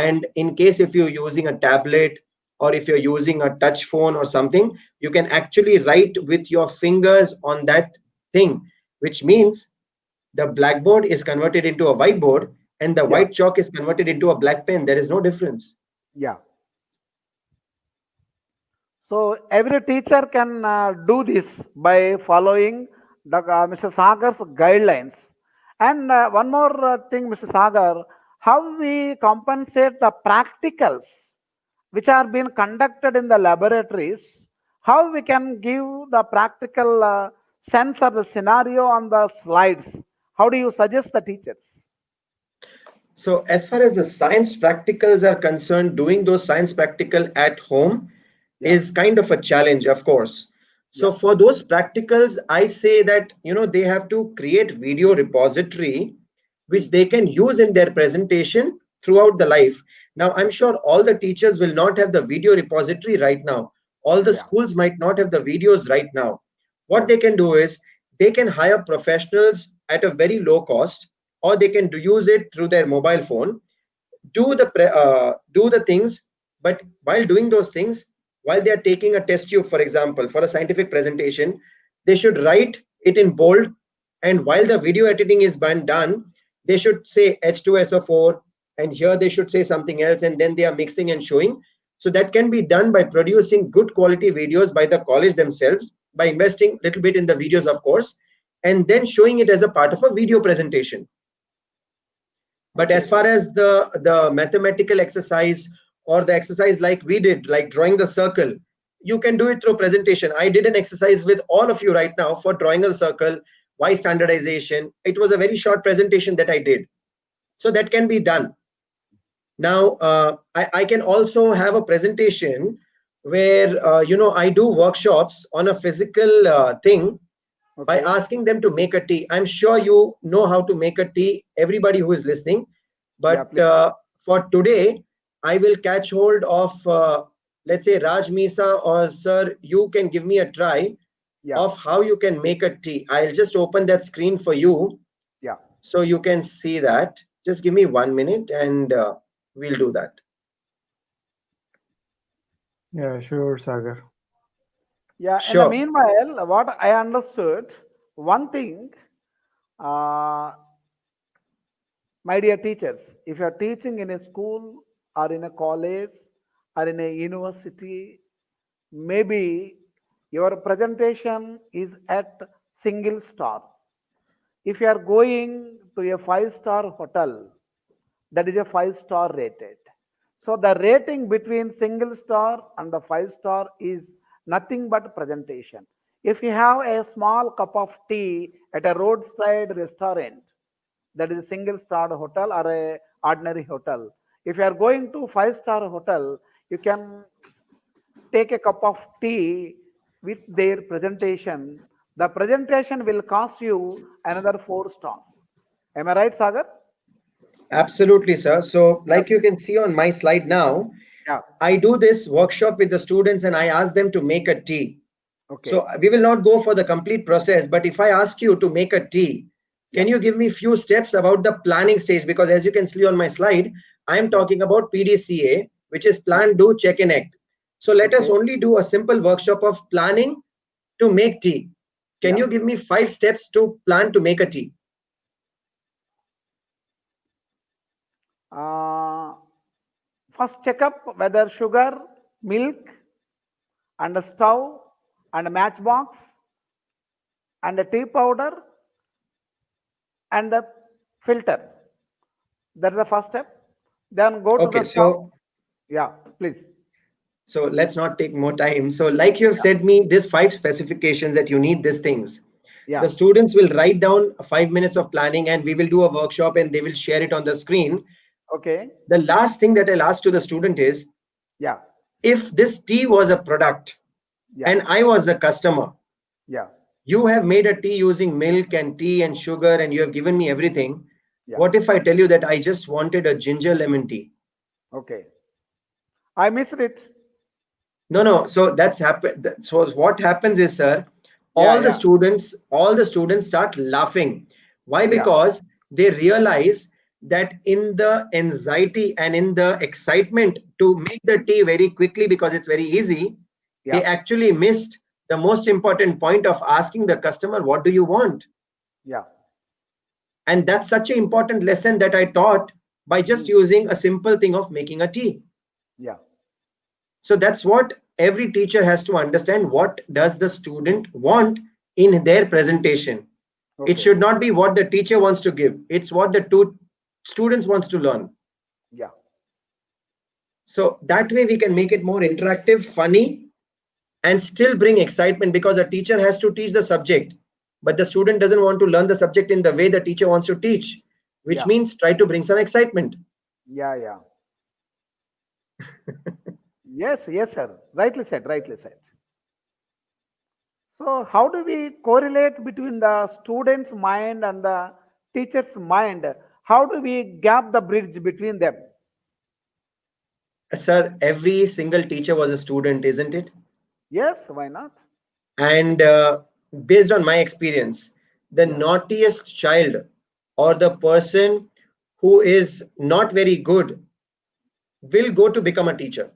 And in case if you're using a tablet or if you're using a touch phone or something, you can actually write with your fingers on that thing, which means the blackboard is converted into a whiteboard and the white chalk is converted into a black pen. There is no difference. Yeah. So every teacher can do this by following Mr. Sagar's guidelines. And one more thing, Mr. Sagar, how we compensate the practicals which are being conducted in the laboratories, how we can give the practical sense of the scenario on the slides. How do you suggest the teachers? So as far as the science practicals are concerned, doing those science practical at home Yeah, is kind of a challenge, of course. So yeah, for those practicals, I say that, they have to create video repository which mm, they can use in their presentation throughout the life. Now, I'm sure all the teachers will not have the video repository right now. All the yeah, schools might not have the videos right now. What yes, they can do is they can hire professionals at a very low cost, or they can use it through their mobile phone, do the things. But while doing those things, while they are taking a test tube, for example, for a scientific presentation, they should write it in bold. And while the video editing is being done, they should say H2SO4, and here they should say something else, and then they are mixing and showing. So that can be done by producing good quality videos by the college themselves, by investing a little bit in the videos, of course, and then showing it as a part of a video presentation. But as okay, far as the mathematical exercise, or the exercise like we did, like drawing the circle, you can do it through presentation. I did an exercise with all of you right now for drawing a circle. Why standardization? It was a very short presentation that I did, so that can be done. Now, I can also have a presentation where, I do workshops on a physical thing, by okay, asking them to make a tea. I'm sure you know how to make a tea, everybody who is listening. yeah, But please, for today, I will catch hold of, let's say, Raj Misa, or sir, you can give me a try yeah, of how you can make a tea. I'll just open that screen for you yeah. so you can see that. Just give me 1 minute, and we'll do that. Yeah, sure, Sagar. Yeah, in the Sure. meanwhile, what I understood, one thing, uh, my dear teachers, if you are teaching in a school or in a college or in a university, maybe your presentation is at single star. If you are going to a five-star hotel, that is a five-star rated. So the rating between single star and the five-star is nothing but presentation. If you have a small cup of tea at a roadside restaurant, that is a single star hotel or a ordinary hotel. If you are going to five-star hotel, you can take a cup of tea with their presentation. The presentation will cost you another four stars. Am I right, Sagar? Absolutely, sir. So, Yeah, like you can see on my slide now, yeah, I do this workshop with the students and I ask them to make a tea. So okay, we will not go for the complete process, but if I ask you to make a tea, yeah, can you give me few steps about the planning stage? Because as you can see on my slide, I am yeah, talking about PDCA, which is yeah, plan, do, check, and act. So let us okay, only do a simple workshop of planning to make tea. Can yeah. you give me 5 steps to plan to make a tea? Uh, First check up whether sugar, milk, and a stove, and a matchbox, and a tea powder, and a filter. That's the first step. Then go to Okay, the stove. so Yeah, please. let's not take more time. So like you have said me, these 5 specifications that you need these things. Yeah, The students will write down 5 minutes of planning, and we will do a workshop and they will share it on the screen. okay. The last thing that I'll ask to the student is, Yeah, if this tea was a product yeah, and I was the customer, yeah, you have made a tea using milk and tea and sugar, and you have given me everything. yeah. What if I tell you that I just wanted a ginger lemon tea? Okay. I missed it. No, no. So that's happened. So what happens is, sir, Yeah, yeah, all the students start laughing. Why? yeah, Because they realize that in the anxiety and in the excitement to make the tea very quickly because it's very easy, yeah, they actually missed the most important point of asking the customer, what do you want? yeah. And that's such an important lesson that I taught by just Mm, using a simple thing of making a tea. yeah, So that's what every teacher has to understand what does the student want in their presentation. It Okay. should not be what the teacher wants to give. It's what the two students wants to learn. Yeah. So that way we can make it more interactive, funny, and still bring excitement, because a teacher has to teach the subject, but the student doesn't want to learn the subject in the way the teacher wants to teach, which Yeah. means try to bring some excitement. Yeah. Yeah. Yes. Yes, sir. Rightly said. Rightly said. So, how do we correlate between the student's mind and the teacher's mind? How do we gap the bridge between them? Sir, every single teacher was a student, isn't it? Yes, why not? And based on my experience, the Yeah. naughtiest child or the person who is not very good will go to become a teacher,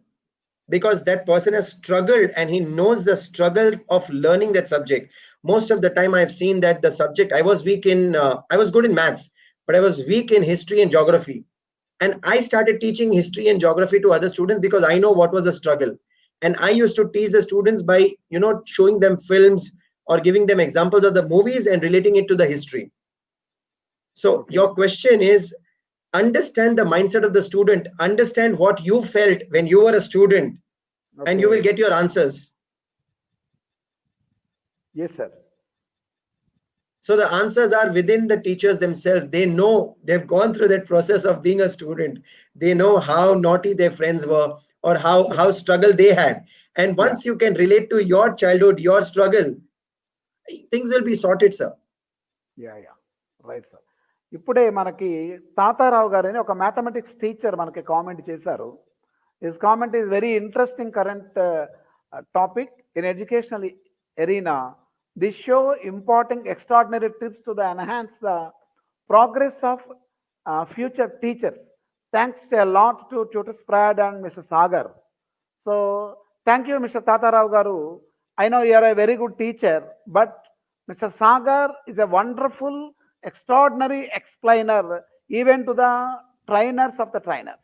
because that person has struggled and he knows the struggle of learning that subject. Most of the time I've seen that the subject, I was weak in I was good in maths, but I was weak in history and geography, and I started teaching history and geography to other students because I know what was a struggle. And I used to teach the students by, showing them films or giving them examples of the movies and relating it to the history. So Okay. your question is, understand the mindset of the student, understand what you felt when you were a student, and you will Okay. get your answers. Yes, sir. So the answers are within the teachers themselves. They know, they've gone through that process of being a student. They know how naughty their friends were, or how struggle they had. And Yeah. once you can relate to your childhood, your struggle, things will be sorted, sir. Yeah yeah right sir. ఇప్పుడే మనకి తాతారావు గారని ఒక mathematics teacher మనకి comment చేశారు. His comment is very interesting current topic in educational arena. This show imparting extraordinary tips to the enhance the progress of future teachers. Thanks a lot to Tutor Spread and Mr. Sagar. So, thank you, Mr. Tatarao Garu. I know you are a very good teacher, but Mr. Sagar is a wonderful, extraordinary explainer, even to the trainers of the trainers.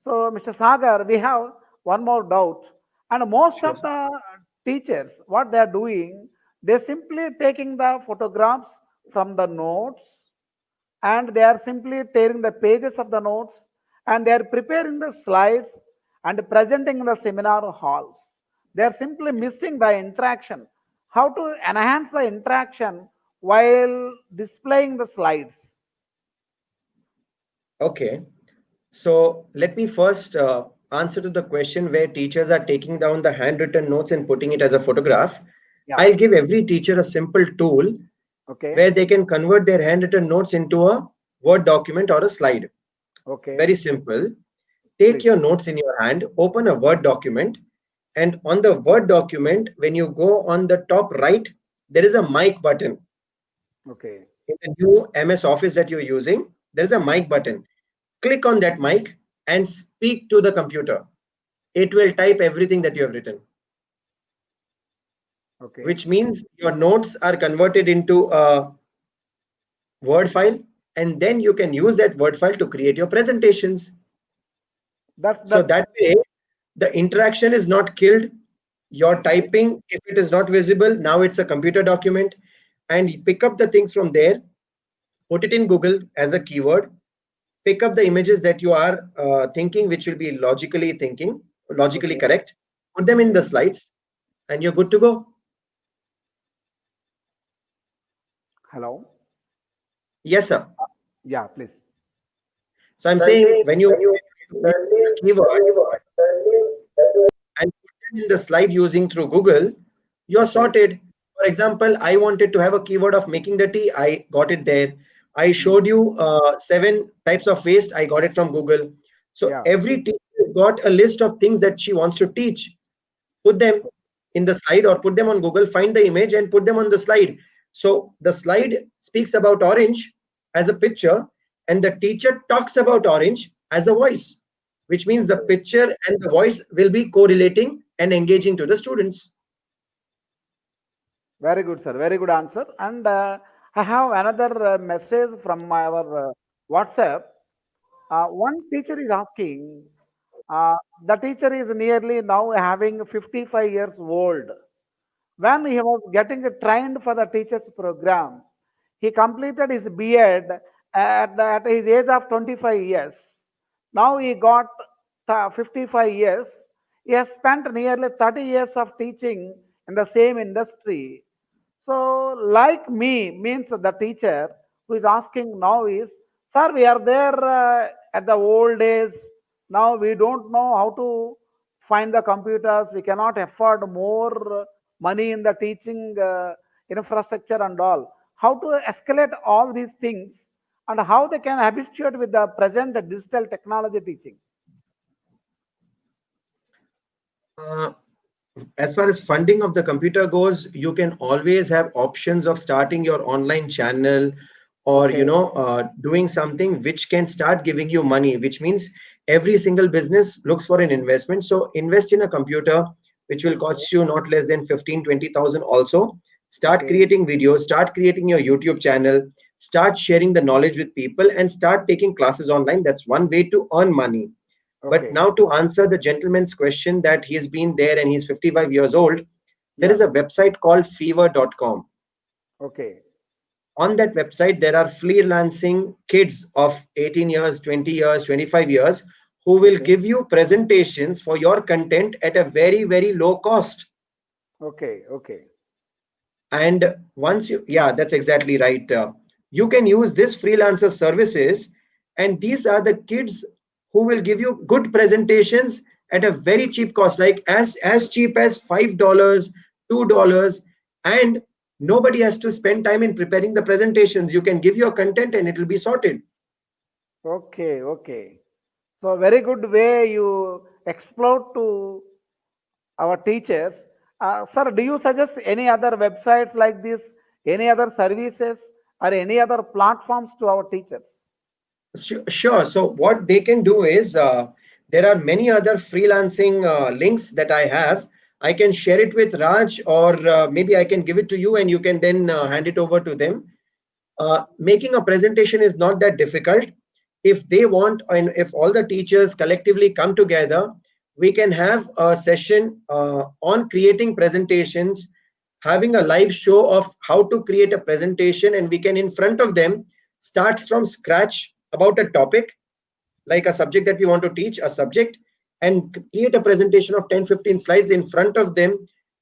So, Mr. Sagar, we have one more doubt. And most Sure, of sir. the teachers, what they are doing, they're simply taking the photographs from the notes, and they are simply tearing the pages of the notes, and they are preparing the slides and presenting in the seminar halls. They are simply missing the interaction. How to enhance the interaction while displaying the slides? Okay. So let me first answer to the question where teachers are taking down the handwritten notes and putting it as a photograph. Yeah. I'll give every teacher a simple tool Okay. where they can convert their handwritten notes into a Word document or a slide. Okay. Very simple. Take Please. your notes in your hand, open a Word document, and on the Word document, when you go on the top right, there is a mic button. Okay. In the new MS Office that you're using, there is a Hmm. mic button. Click on that mic and speak to the computer. It will type everything that you have written, Okay. which means your notes are converted into a Word file, and then you can use that Word file to create your presentations. So That's that way, the interaction is not killed. Your typing, if it is not visible, now it's a computer document, and you pick up the things from there, put it in Google as a keyword, pick up the images that you are thinking, which will be logically okay. correct, put them in the slides, and you're good to go. Hello. Yes, sir. Yeah, please. So I'm saying when you use a keyword and put them in the slide using through Google, you're Okay. sorted. For example, I wanted to have a keyword of making the tea. I got it there. I Hmm. showed you 7 types of waste. I got it from Google. So Yeah. every teacher got a list of things that she wants to teach. Put them in the slide or put them on Google, find the image and put them on the slide. So the slide speaks about orange as a picture, and the teacher talks about orange as a voice, which means the Okay. picture and the voice will be correlating and engaging to the students. Very good, sir. Very good answer. And I have another message from our WhatsApp. One teacher is asking, The teacher is nearly now having 55 years old. When he was getting trained for the teachers program, he completed his B.Ed at his age of 25 years. Now he got 55 years. He has spent nearly 30 years of teaching in the same industry. So, like me means the teacher who is asking now is, sir, we are there at the old days. Now we don't know how to find the computers. We cannot afford more money in the teaching infrastructure and all. How to escalate all these things and how they can habituate with the present digital technology teaching. Uh, as far as funding of the computer goes, you can always have options of starting your online channel, or Okay, doing something which can start giving you money, which means every single business looks for an investment. So invest in a computer which will okay, cost you not less than 15-20,000. Also start okay, creating videos, start creating your YouTube channel, start sharing the knowledge with people, and start taking classes online. That's one way to earn money. But okay. now, to answer the gentleman's question, that he's been there and he's 55 years old, there Yes, is a website called fever.com. okay, On that website, there are freelancing kids of 18 years, 20 years, 25 years who will okay, give you presentations for your content at a very, very low cost. okay, okay. And once you, yeah, that's exactly right. You can use this freelancer services, and these are the kids who will give you good presentations at a very cheap cost, like as cheap as $5, $2, and nobody has to spend time in preparing the presentations. You can give your content and it will be sorted. Okay, okay. So very good way you explore to our teachers. Sir, do you suggest any other websites like this, any other services, or any other platforms to our teachers? Sure. So what they can do is, there are many other freelancing links that I have. I can share it with Raj, or maybe I can give it to you, and you can then hand it over to them. Making a presentation is not that difficult. If they want, and if all the teachers collectively come together, we can have a session on creating presentations, having a live show of how to create a presentation, and we can, in front of them, start from scratch about a topic, like a subject that we want to teach, a subject, and create a presentation of 10-15 slides in front of them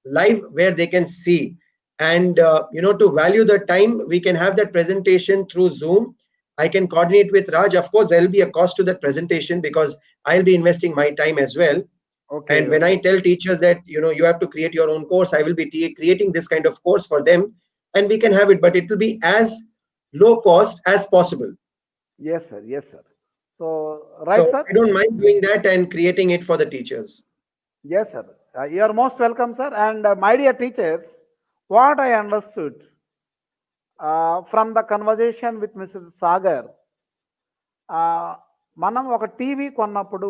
live, where they can see. And to value the time, we can have that presentation through Zoom. I can coordinate with Raj. Of course, there will be a cost to that presentation because I'll be investing my time as well. Okay, And when I okay. tell teachers that you have to create your own course, I will be creating this kind of course for them, and we can have it, but it will be as low cost as possible. Yes, sir. Yes, sir. So, right, So sir? I don't mind doing that and creating it for the teachers. Yes, sir. You are most welcome, sir. And my dear teachers, what I understood from the conversation with Mrs. Sagar, ఆ, మనం ఒక TV కొన్నప్పుడు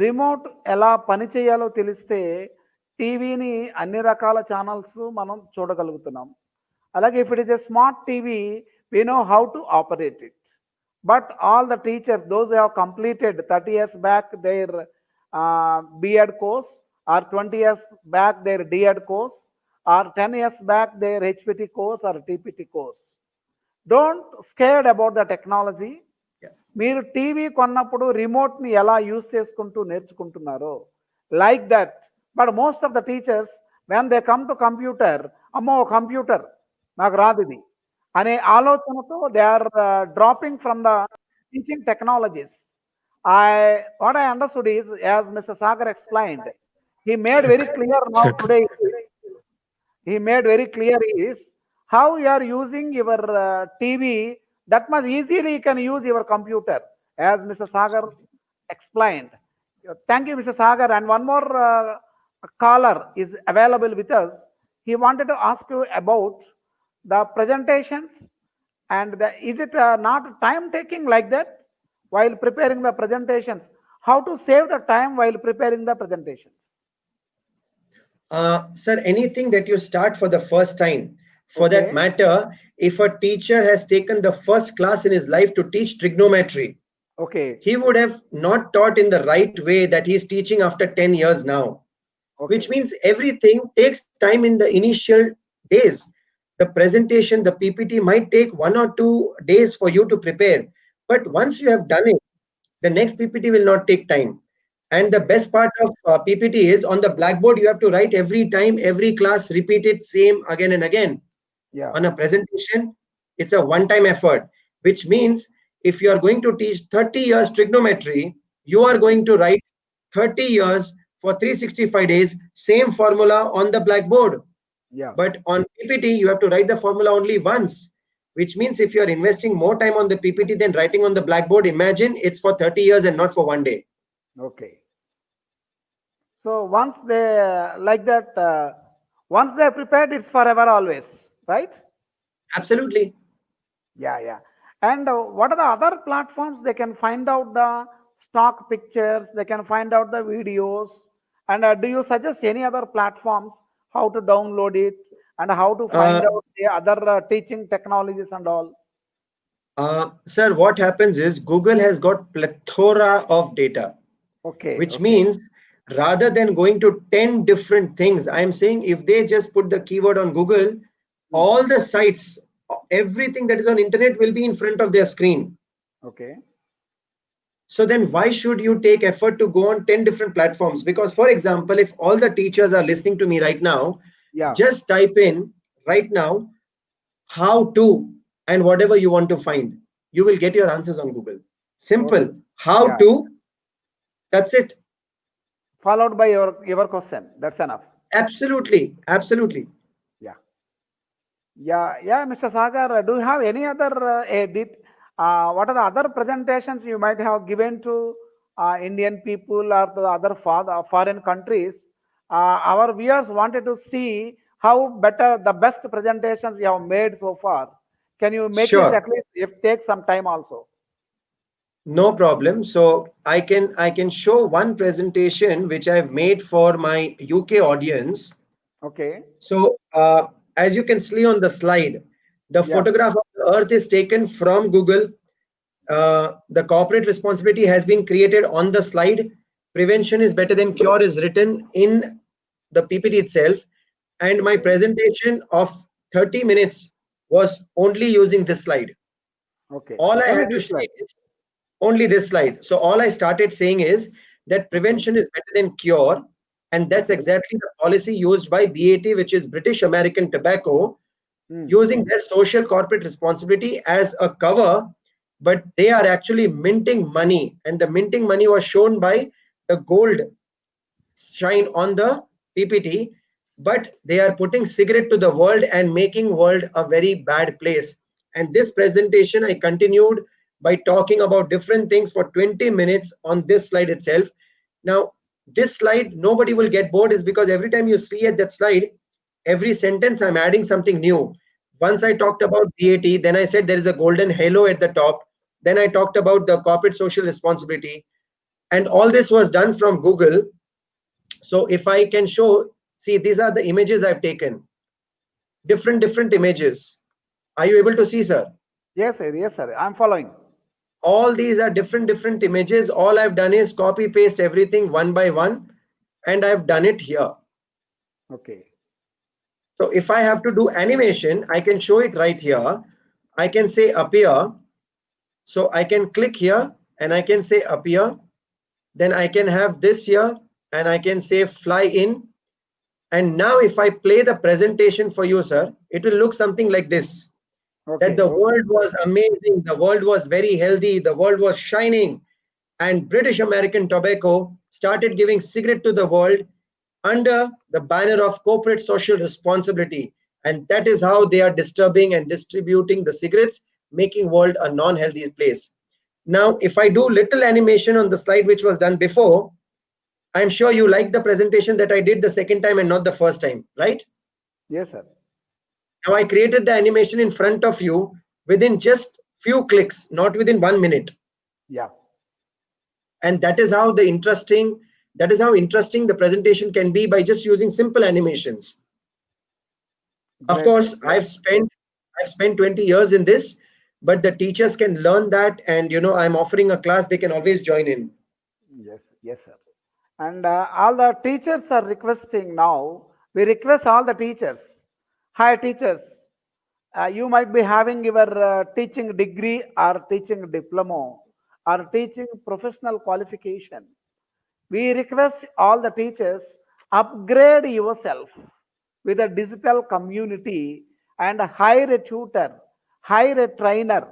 remote ఎలా పనిచేయాలో తెలిస్తే టీవీని అన్ని రకాల channels మనం చూడగలుగుతున్నాం. అలాగే if it is a smart TV, we know how to operate it. But all the teachers, those who have completed 30 years back their B.Ed course, or 20 years back their D.Ed course, or 10 years back their HPT course or TPT course, don't scared about the technology. Yeah. మీరు TV కొన్నప్పుడు రిమోట్ని ఎలా use చేసుకుంటూ నేర్చుకుంటున్నారో like that. But most of the teachers when they come to computer, అమ్మో computer నాకు రాదు ఇది అనే ఆలోచనతో they are dropping from the teaching technologies. What I understood is, as Mr. Sagar explained, he made very clear now Check. today. He made very clear is how you are using your TV. That much easily you can use your computer, as Mr. Sagar explained. Thank you, Mr. Sagar. And one more caller is available with us. He wanted to ask you about the presentations, and is it not time taking like that while preparing the presentations? How to save the time while preparing the presentations? Sir, anything that you start for the first time, for that Okay, matter, if a teacher has taken the first class in his life to teach trigonometry, Okay. he would have not taught in the right way that he's teaching after 10 years now, which Okay. means everything takes time in the initial days. The presentation, the PPT might take 1 or 2 days for you to prepare, but Okay. once you have done it, the next PPT will not take time. And the Okay. best part of PPT is on the blackboard, you have to write every time, every class, repeat it same again and again. Yeah. On a presentation, it's a one time effort, which means if you are going to teach 30 years trigonometry, you are Okay. going to write 30 years for 365 days, same formula on the blackboard. Yeah. But on PPT, you have to write the formula only once, which means if you are investing more time on the PPT than writing on the blackboard, imagine it's for 30 years and not for one day. Okay. So once they like that, once they are prepared, it's forever always, right? Absolutely. Yeah, yeah. And what are the other platforms they can find out the stock pictures? They can find out the videos. And do you suggest any other platforms how to download it and how to Uh, find out the other teaching technologies and all? Sir, what happens is Google has got plethora of data, Okay, which okay. means rather than going to 10 different things, I'm saying if they just put the keyword on Google, Hmm. all the sites, everything that is on internet will be in front of their screen. Okay. So then why should you take effort to go on 10 different platforms? Because for example, if all the teachers are listening to me right now, Yeah. just type in right now how to and whatever you want to find. You will get your answers on Google. Okay. Simple. How Yeah. to, that's it. Followed by your question. That's enough. Absolutely. Absolutely. Yeah. Yeah, yeah, Mr. Sagar, do you have any other edit? What are the other presentations you might have given to Indian people or the other foreign countries? Our viewers wanted to see how better the best presentations you have made so far. Can you make it Sure. at least if take some time also? No problem. So I can show one presentation which I've made for my UK audience. Okay. So as you can see on the slide, the Yeah. photograph of the Earth is taken from Google. The corporate responsibility has been created on the slide. Prevention is better than cure is written in the PPT itself. And my Okay. presentation of 30 minutes was only using this slide. Okay. All I Only had to this say slide. is only this slide. So all I started saying is that Okay. prevention is better than cure. And that's Okay. exactly the policy used by BAT, which is British American Tobacco, Hmm. using their social corporate responsibility as a cover, but they are actually minting money. And the minting money was shown by the gold shine on the PPT, but they are putting cigarette to the world and making world a very bad place. And this presentation, I continued by talking about different things for 20 minutes on this slide itself. Now, this slide, nobody will get bored is because every time you see at that slide, every sentence I'm adding something new. Once I Okay. talked about BAT, then I said there is a golden halo at the top. Then I talked about the corporate social responsibility. And all this was done from Google. So if I can show, see, these are the images I've taken, different images. Are you able to see, sir? Yes, sir. Yes, sir. I'm following. All these are different images. All I've done is copy paste everything one by one, and I've done it here. Okay. So if I have to do animation, I can show it right here. I can say appear. So I can click here and I can say appear. Then I can have this here and I can say fly in. And now if I play the presentation for you, sir, it will look something like this. That Okay. the Okay. world was amazing, the world was very healthy, the world was shining, and British American Tobacco started giving cigarette to the world under the banner of corporate social responsibility. And that is how they are disturbing and distributing the cigarettes, making world a non-healthy place. Now, if I do little animation on the slide which was done before, I'm sure you like the presentation that I did the second time and not the first time, right? Yes, sir. Now I created the animation in front of you within just few clicks, not within 1 minute. Yeah. And that is how interesting the presentation can be by just using simple animations. Of Great, sir. course, Great. I've spent 20 years in this. but the teachers can learn that, and I'm offering a class, they can always join in. Yes, yes, sir. And all the teachers are requesting now. We request all the teachers. Hi, teachers. You might be having your teaching degree or teaching diploma or teaching professional qualification. We request all the teachers upgrade yourself with a digital community and hire a tutor, hire a trainer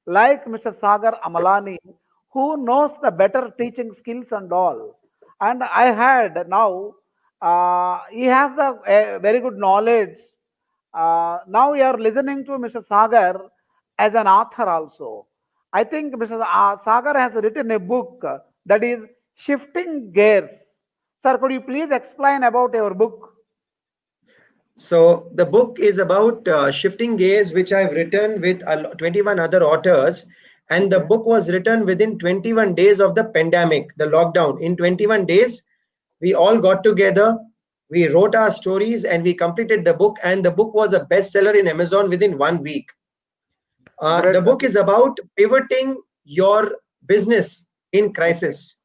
like Mr. Sagar Amalani who knows the better teaching skills and all. And I had now he has the very good knowledge. Now you are listening to Mr. Sagar as an author also. I think Mr. Sagar has written a book that is Shifting Gears. Sir, could you please explain about your book? So the book is about shifting gears, which I've written with 21 other authors. And the Okay, book was written within 21 days of the pandemic, the lockdown. In 21 days, we all got together, we wrote our stories, and we completed the book. And the book was a bestseller in Amazon within 1 week. great, The sir. book is about pivoting your business in Okay, crisis,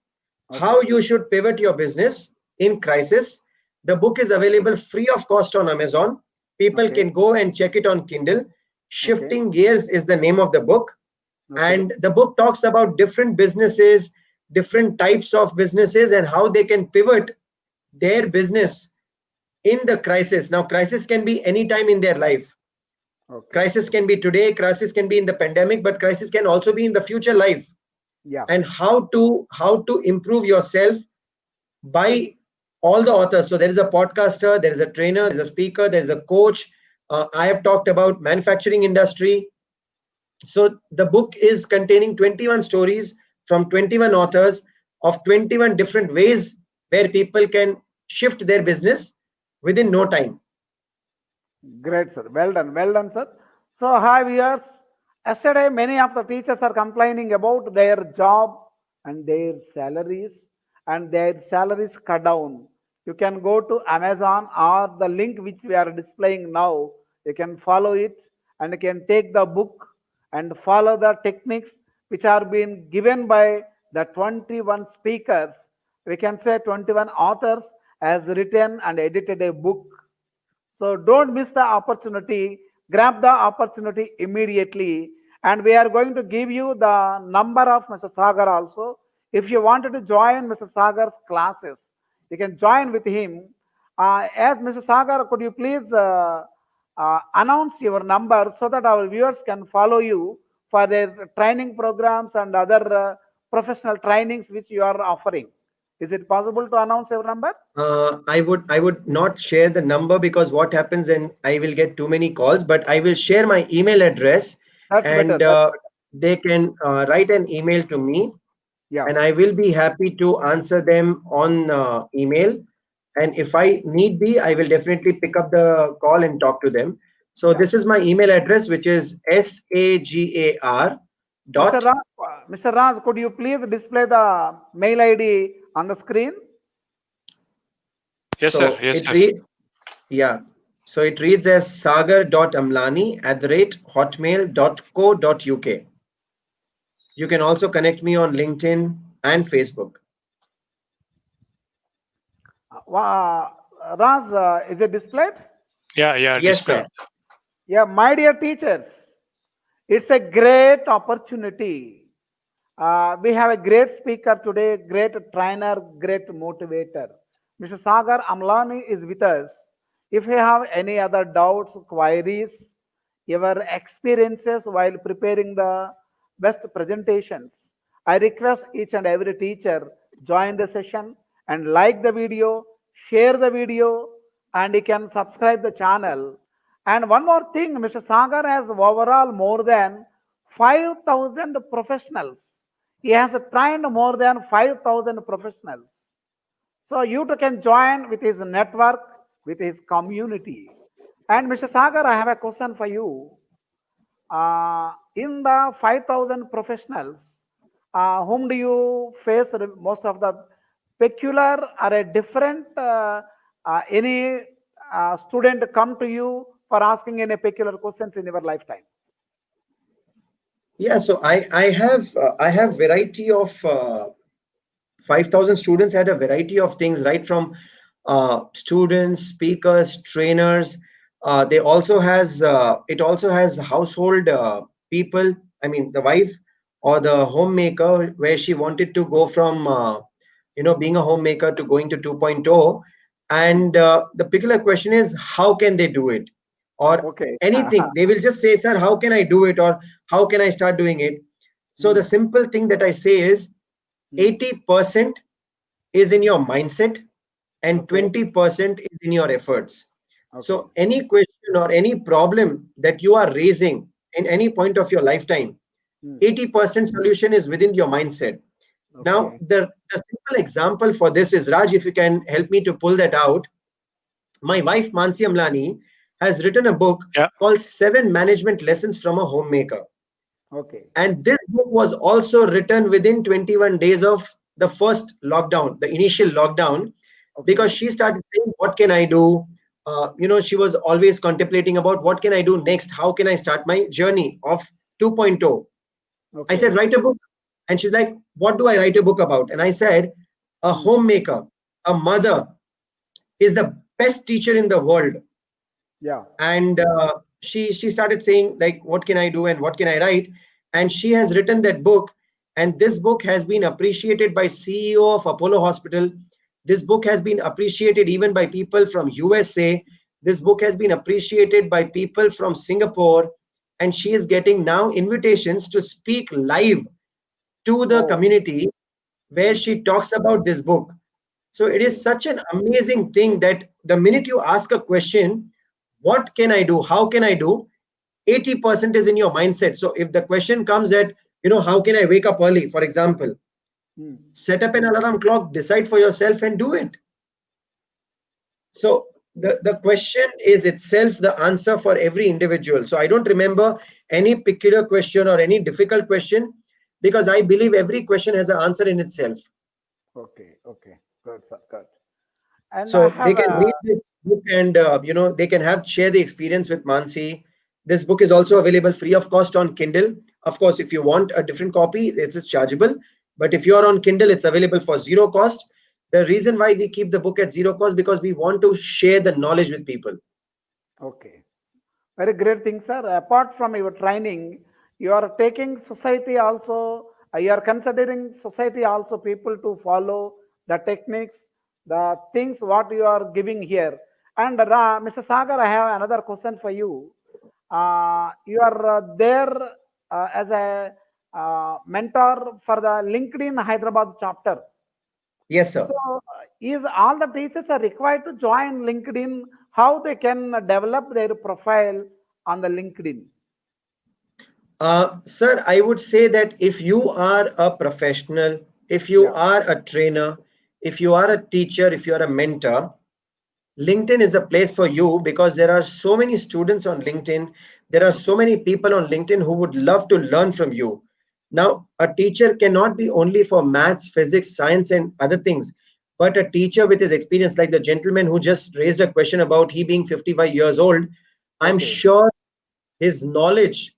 how okay, you should pivot your business in crisis. The book is available free of cost on Amazon. People okay, can go and check it on Kindle. okay, Shifting Gears is the name of the book. okay. And the book talks about different businesses, different types of businesses, and how they can pivot their business in the crisis. Now, crisis can be any time in their life. Okay. Crisis can be today, crisis can be in the pandemic, but crisis can also be in the future life. Yeah. And how to improve yourself by all the authors. So there is a podcaster, there is a trainer, there is a speaker, there is a coach. I have talked about manufacturing industry. So the book is containing 21 stories from 21 authors of 21 different ways where people can shift their business within no time. Great, sir. Well done, sir. So, hi, viewers. Yesterday, many of the teachers are complaining about their job and their salaries, and their salaries cut down. You can go to Amazon or the link which we are displaying now. You can follow it and you can take the book and follow the techniques which are being given by the 21 speakers. We can say 21 authors has written and edited a book, so don't miss the opportunity. Grab the opportunity immediately. And we are going to give you the number of Mr. Sagar also. If you wanted to join Mr. Sagar's classes, you can join with him. As Mr. Sagar, could you please announce your number so that our viewers can follow you for their training programs and other professional trainings which you are offering? Is it possible to announce your number? I would not share the number because what happens, and I will get too many calls, but I will share my email address, That's better. and That's better. they can write an email to me, Yeah. and I will be happy to answer them on email. And if I need be, I will definitely pick up the call and talk to them. So Yeah. this is my email address, which is sagar Mr. dot. Raj, Mr. Raj, could you please display the mail ID on the screen? Yes, sir. So Yes, it sir. read Yeah. So it reads as sagar.amlani@hotmail.co.uk. You can also connect me on LinkedIn and Facebook. Raj, is it displayed? Yeah, yeah, Yes, displayed. sir. Yeah, my dear teachers, it's a great opportunity. We have a great speaker today, great trainer, great motivator. Mr. Sagar Amlani is with us. If you have any other doubts, queries, your experiences while preparing the best presentations, I request each and every teacher join the session and like the video, share the video, and you can subscribe the channel. And one more thing, Mr. Sagar has overall more than 5,000 professionals. He has trained more than 5,000 professionals. So you too can join with his network, with his community. And Mr. Sagar, I have a question for you. In the 5,000 professionals, whom do you face most of the peculiar or a different, any student come to you for asking any peculiar questions in your lifetime? Yeah, so I have variety of 5,000 students had a variety of things, right from students, speakers, trainers. They also has it also has household people. I mean, the wife or the homemaker, where she wanted to go from being a homemaker to going to 2.0. Hmm. And the particular question is, how can they do it, or Okay. anything? They will just say, "Sir, how can I do it?" or "How can I start doing it?" So the Hmm. simple thing that I say is, Hmm. 80% is in your mindset and Okay. 20% is in your efforts. Okay. So any question or any problem that you are raising in any point of your lifetime, Hmm. 80% solution is within your mindset. Now, Okay. the simple example for this is, Raj, if you can help me to pull that out. My wife, Mansi Amlani, has written a book Yeah. called Seven Management Lessons from a Homemaker. Okay. And this book was also written within 21 days of the first lockdown, the initial lockdown, because Okay. she started saying, "What can I do?" She was always contemplating about what can I do next? How can I start my journey of 2.0? I said, Okay. "Write a book." And she's like, "What do I write a book about?" And I said, "A Hmm. homemaker, a mother is the best teacher in the world." Yeah. And she started saying, like, what can I do and what can I write? And she has written that book, and this book has been appreciated by CEO of Apollo Hospital. This book has been appreciated even by people from USA. This book has been appreciated by people from Singapore, and she is getting now invitations to speak live to the Oh. community, where Hmm. she talks about this book. So it is Okay. such an amazing thing that the minute you ask a question, what can I do? How can I do? 80% is in your mindset. So if the question comes that, how can I wake up early, for example, Hmm. set up an alarm clock, decide for yourself and do it. So the question is itself the answer for every individual. So I don't remember any peculiar question or any difficult question, because I believe every question has an answer in itself. Okay. Okay. Good, sir. Good. And I So they have can read this book, and they can have share the experience with Mansi. This book is also available free of cost on Kindle. Of course, if you want a different copy, it's chargeable. But if you are on Kindle, it's available for zero cost. The reason why we keep the book at zero cost, because we want to share the knowledge with people. okay. Very great thing, sir. Apart from your training, you are taking society also, you are considering society also people to follow the techniques, the things what you are giving here. And Mr. Sagar, I have another question for you. You are there as a mentor for the LinkedIn Hyderabad chapter. Yes, sir. So, is all the teachers are required to join LinkedIn? How they can develop their profile on the LinkedIn? Sir, I would say that if you are a professional, if you Yeah. are a trainer, if you are a teacher, if you are a mentor, LinkedIn is a place for you, because there are so many students on LinkedIn. There are so many people on LinkedIn who would love to learn from you. Now, a teacher cannot be only for maths, physics, science, and other things, but a teacher with his experience, like the gentleman who just raised a question about he being 55 years old. I'm Okay. sure his knowledge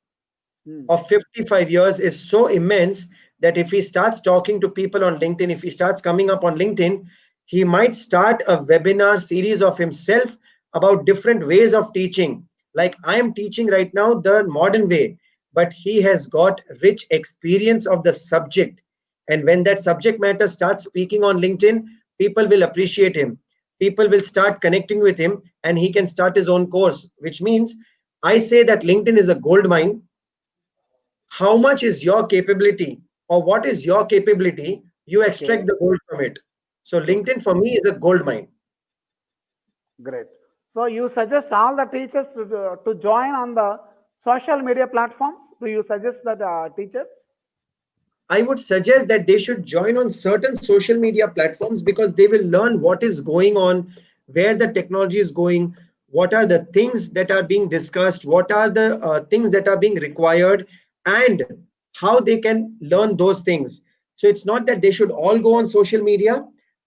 Hmm. of 55 years is so immense that if he starts talking to people on LinkedIn, if he starts coming up on LinkedIn, he might start a webinar series of himself about different ways of teaching. Like I am teaching right now the modern way, but he has got rich experience of the subject. And when that subject matter starts speaking on LinkedIn, people will appreciate him. People will start connecting with him, and he can start his own course, which means I say that LinkedIn is a gold mine. How much is your capability, or what is your capability, you Okay. extract the gold from it. So Okay. LinkedIn for me is a gold mine. Great. So you suggest all the teachers to join on the social media platforms? Do you suggest that teachers? I would suggest that they should join on certain social media platforms, because they will learn what is going on, where the technology is going, what are the things that are being discussed, what are the things that are being required, and how they can learn those things. So it's not that they should all go on social media,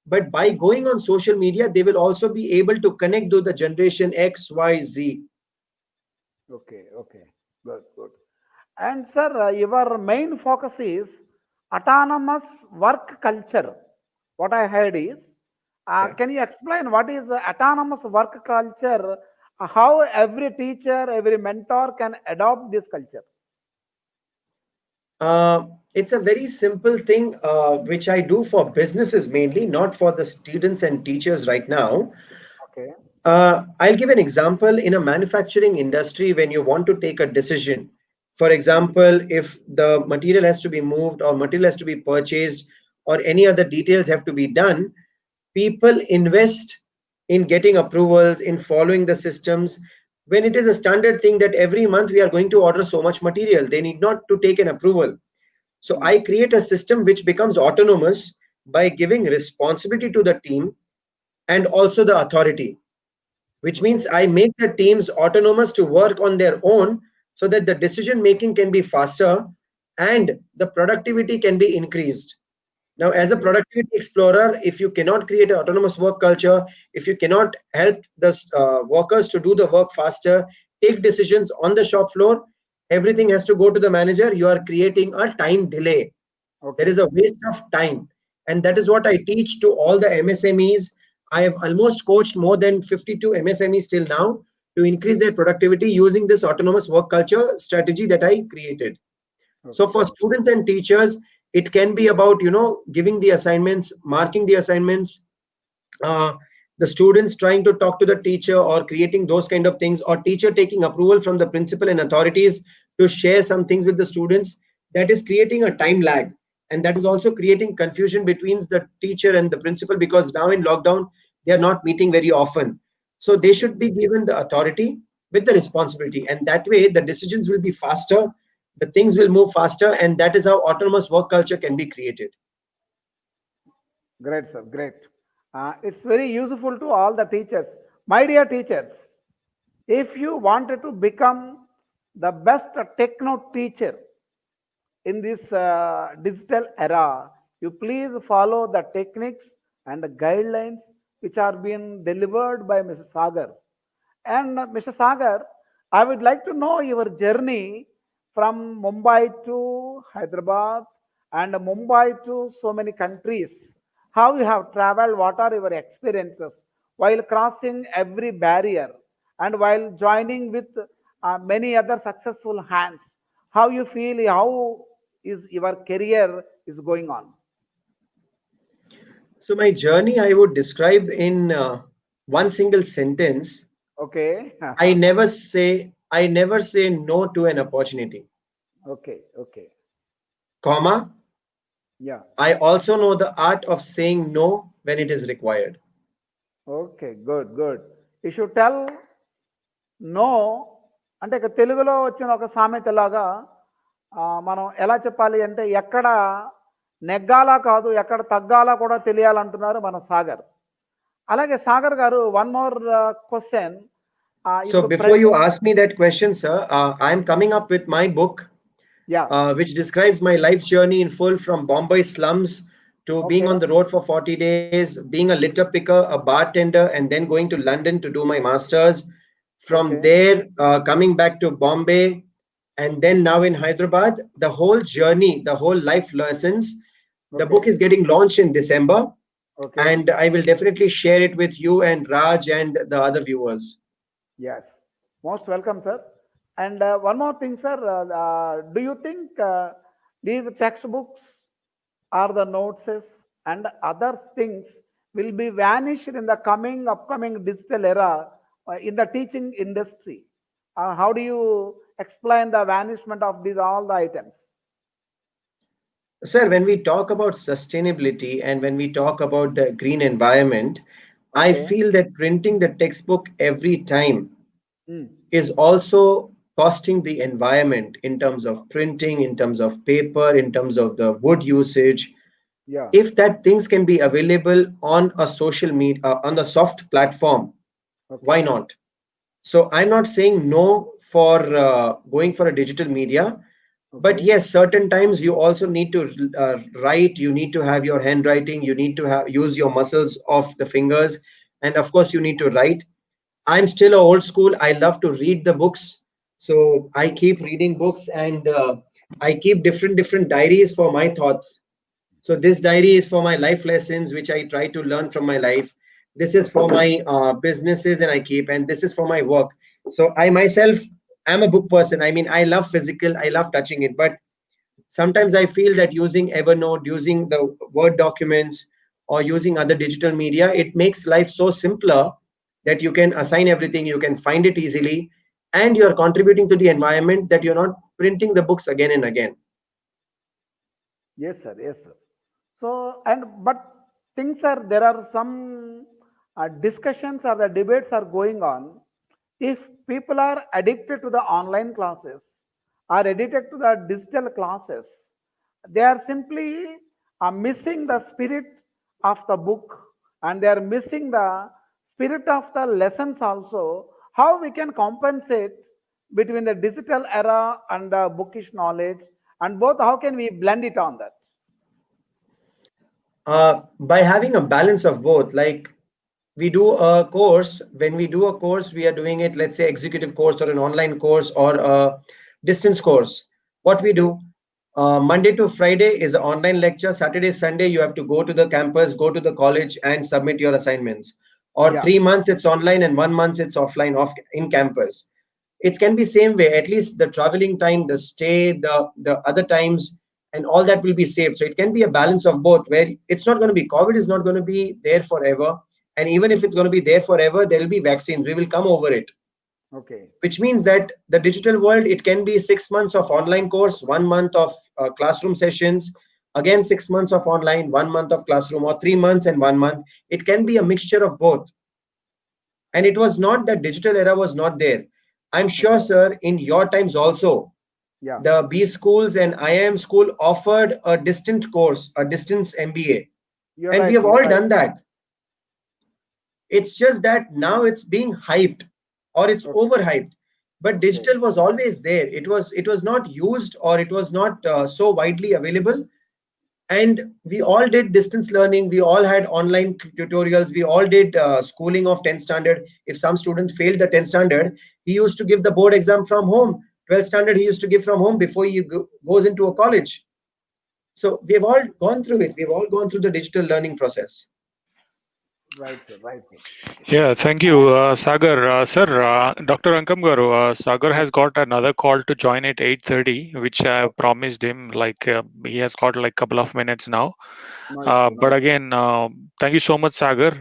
but by going on social media, they will also be able to connect to the generation X, Y, Z. Okay. Okay. Good. Good. And sir, your main focus is autonomous work culture. What I heard is, Yeah. can you explain what is autonomous work culture? How every teacher, every mentor can adopt this culture? It's a very simple thing, which I do for businesses mainly, not for the students and teachers right now. Okay. I'll give an example in a manufacturing industry when you want to take a decision. For Mm. example, if the material has to be moved or material has to be purchased or any other details have to be done, people invest in getting approvals, in following the systems. When it is a standard thing that every month we are going to order so much material, they need not to take an approval. So Mm. I create a system which becomes autonomous by giving responsibility to the team and also the authority, which means Okay. I make the teams autonomous to work on their own so that the decision making can be faster and the productivity can be increased. Now, as a Okay. productivity explorer, if you cannot create an autonomous work culture, if you cannot help the workers to do the work faster, take decisions on the shop floor, everything has to go to the manager. You are creating a time delay. There is Okay. a waste of time. And that is what I teach to all the MSMEs. I have almost coached more than 52 MSMEs till now to increase their productivity using this autonomous work culture strategy that I created. So Okay. for students and teachers, it can be about, giving the assignments, marking the assignments, uh, the students trying to talk to the teacher or creating those kind of things, or teacher taking approval from the principal and authorities to share some things with the students. That is creating a time lag, and that is also creating confusion between the teacher and the principal, because now in lockdown they are not meeting very often. So they Okay. should be given the authority with the responsibility, and that way the decisions will be faster, the things will move faster, and that is how autonomous work culture can be created. Great, sir. Great. It's very useful to all the teachers. My dear teachers, if you wanted to become the best techno teacher in this digital era, you please follow the techniques and the guidelines which are being delivered by Mr. Sagar. And Mr. Sagar, I would like to know your journey from Mumbai to Hyderabad and Mumbai to so many countries. How you have traveled, what are your experiences while crossing every barrier and while joining with many other successful hands. How you feel, how is your career is going on? So my journey, I would describe in one single sentence. Okay. I never say no to an opportunity, Okay, okay. comma. Yeah. I also know the art of saying no when it is required. Okay. Good. Good. You should tell no అంటే ఇక తెలుగులో వచ్చిన ఒక సామెతలాగా మనం ఎలా చెప్పాలి అంటే ఎక్కడ నెగ్గాలా కాదు, ఎక్కడ తగ్గాలా కూడా తెలియాలంటున్నారు మన సాగర్. అలాగే సాగర్ గారు వన్ మోర్ క్వెషన్ So ఇప్పుడు before you present ask me that question, sir, I'm coming up with my book, yeah. which describes my life journey in full, from Bombay slums to being okay. on the road for 40 days, being a litter picker, a bartender, and then going to London to do my master's. From okay. there, coming back to Bombay, and then now in Hyderabad, the whole journey, the whole life lessons. The okay. book is getting launched in December, okay. and I will definitely share it with you and Raj and the other viewers. Yes, most welcome, sir. And one more thing, sir. Do you think these textbooks or the notes and other things will be vanished in the coming upcoming digital era in the teaching industry? How do you explain the vanishment of these all the items? Sir, when we talk about sustainability and when we talk about the green environment, I Okay. feel that printing the textbook every time Mm. is also costing the environment in terms of printing, in terms of paper, in terms of the wood usage. Yeah. If that things can be available on a social media, on a soft platform, why Okay. not? So I'm not saying no for going for a digital media, but Okay. yes, certain times you also need to write. You need to have your handwriting. You need to have use your muscles of the fingers, and of course you need to write. I'm still a old school. I love to read the books. So I keep reading books, and I keep different diaries for my thoughts. So this diary is for my life lessons, which I try to learn from my life. This is for my businesses, and I keep, and this is for my work. So I myself am a book person. I mean, I love physical, I love touching it, but sometimes I feel that using Evernote, using the Word documents, or using other digital media, it makes life so simpler that you can assign everything, you can find it easily, and you're contributing to the environment, that you're not printing the books again and again. Yes, sir. Yes, sir. So, and but things are there are some discussions or the debates are going on. If people are addicted to the online classes, are addicted to the digital classes, they are simply missing the spirit of the book, and they are missing the spirit of the lessons also. How we can compensate between the digital era and the bookish knowledge, and both, how can we blend it on that? By having a balance of both, like we do a course, when we do a course, we are doing it, let's say, executive course or an online course or a distance course. What we Okay. do, Monday to Friday is an online lecture. Saturday, Sunday, you have to go to the campus, go to the college, and submit your assignments. Or Yeah. 3 months it's online, and 1 month it's offline, off in campus. It can be same way. At least the traveling time, the stay, the other times, and all that will be saved. So it can be a balance of both, where it's not going to be, COVID is not going to be there forever, and even if it's going to be there forever, there will be vaccines, we will come over it. Okay. Which means that the digital world, it can be 6 months of online course, 1 month of classroom sessions, again 6 months of online, 1 month of classroom, or 3 months and 1 month. It can be a mixture of both. And it was not that digital era was not there. I'm sure, Okay. sir, in your times also, Yeah. the B schools and IIM school offered a distant course, a distance MBA, You're and we right. have You're all right. done that. It's just that now it's being hyped, or it's Okay. overhyped. But Okay. digital was always there. It was not used, or it was not so widely available. And we all did distance learning. We all had online tutorials. We all did schooling of 10th standard. If some student failed the 10th standard, he used to give the board exam from home. 12th standard he used to give from home before he goes into a college. So we've all gone through it. We've all gone through the digital learning process. Right, sir. Right, sir. Yeah, thank you, Sagar. Sir, Dr. Ankam Garu, Sagar Yes. has got another call to join at 8:30, which I Okay. promised him. Like he has got like couple of minutes now. No issue. No But issue. again, thank you so much, Sagar,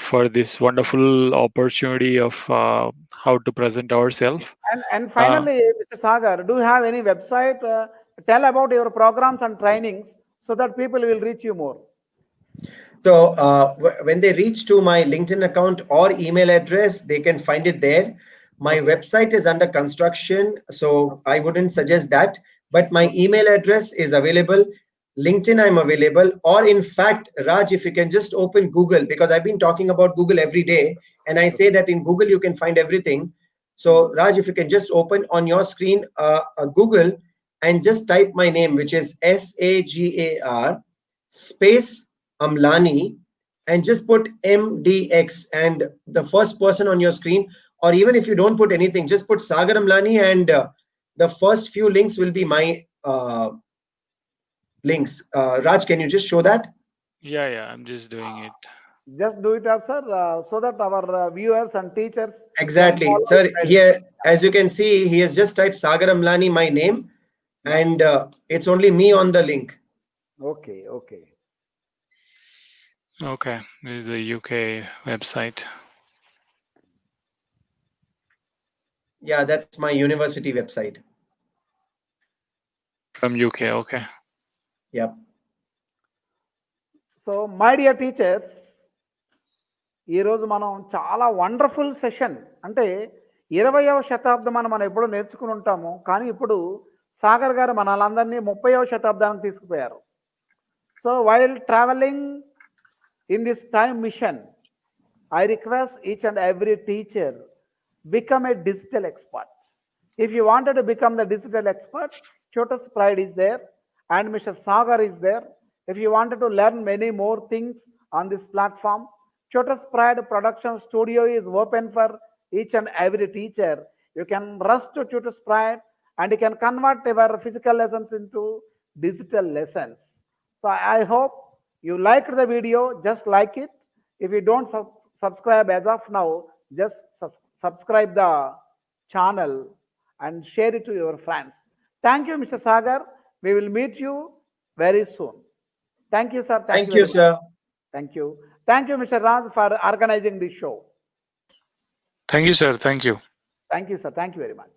for this wonderful opportunity of how to present ourselves. And Uh, finally, Mr. Sagar, do you have any website? Tell about your programs and trainings so that people will reach you more. So when they reach to my LinkedIn account or email address, they can find it there. My Okay. website is under construction, so Okay. I wouldn't suggest that. But my Okay. email address is available. LinkedIn, I'm available. Or in fact, Raj, if you can just open Google, because I've been talking about Google every day, and I say Okay. that in Google you can find everything. Hmm. So Raj, if you can just open on your screen Google, and just type my name, which is SAGAR space Amlani, and just put MDX and the first person on your screen. Or even if you don't put anything, just put Sagar Amlani, and the first few links will be my links. Raj, can you just show that? yeah, yeah, I'm just doing it. Just do it up, sir, so that our viewers and teachers can Exactly. follow it Sir, silently. here, as you can see, he has just typed Sagar Amlani, my name, Yeah. and it's only me on the link. Okay. Okay. Okay, this is a UK website Yeah, that's my university website. from UK. Okay. Yep. So, my dear teachers, ఈరోజు మనం చాలా wonderful session, అంటే 20వ శతాబ్దం అని మనం ఎప్పుడో నేర్చుకుని ఉంటాము, కానీ ఇప్పుడు సాగర్ గారు మనలందరినీ 30వ శతాబ్దానికి తీసుకుపోయారు. So while travelling in this time machine, I request each and every teacher become a digital expert. If you wanted to become the digital expert, Chotas Pride is there and Mr. Sagar is there. If you wanted to learn many more things on this platform, Chotas Pride Production Studio is open for each and every teacher. You can rush to Tutor Sprite and you can convert your physical lessons into digital lessons. So I hope you liked the video, just like it. If you don't subscribe as of now, just subscribe the channel and share it to your friends. Thank you, Mr. Sagar. We will meet you very soon. Thank you, sir. Thank you Thank you, very much. sir. Thank you. Thank you, Mr. Raj, for organizing this show. Thank you, sir. Thank you. Thank you, sir. Thank you very much.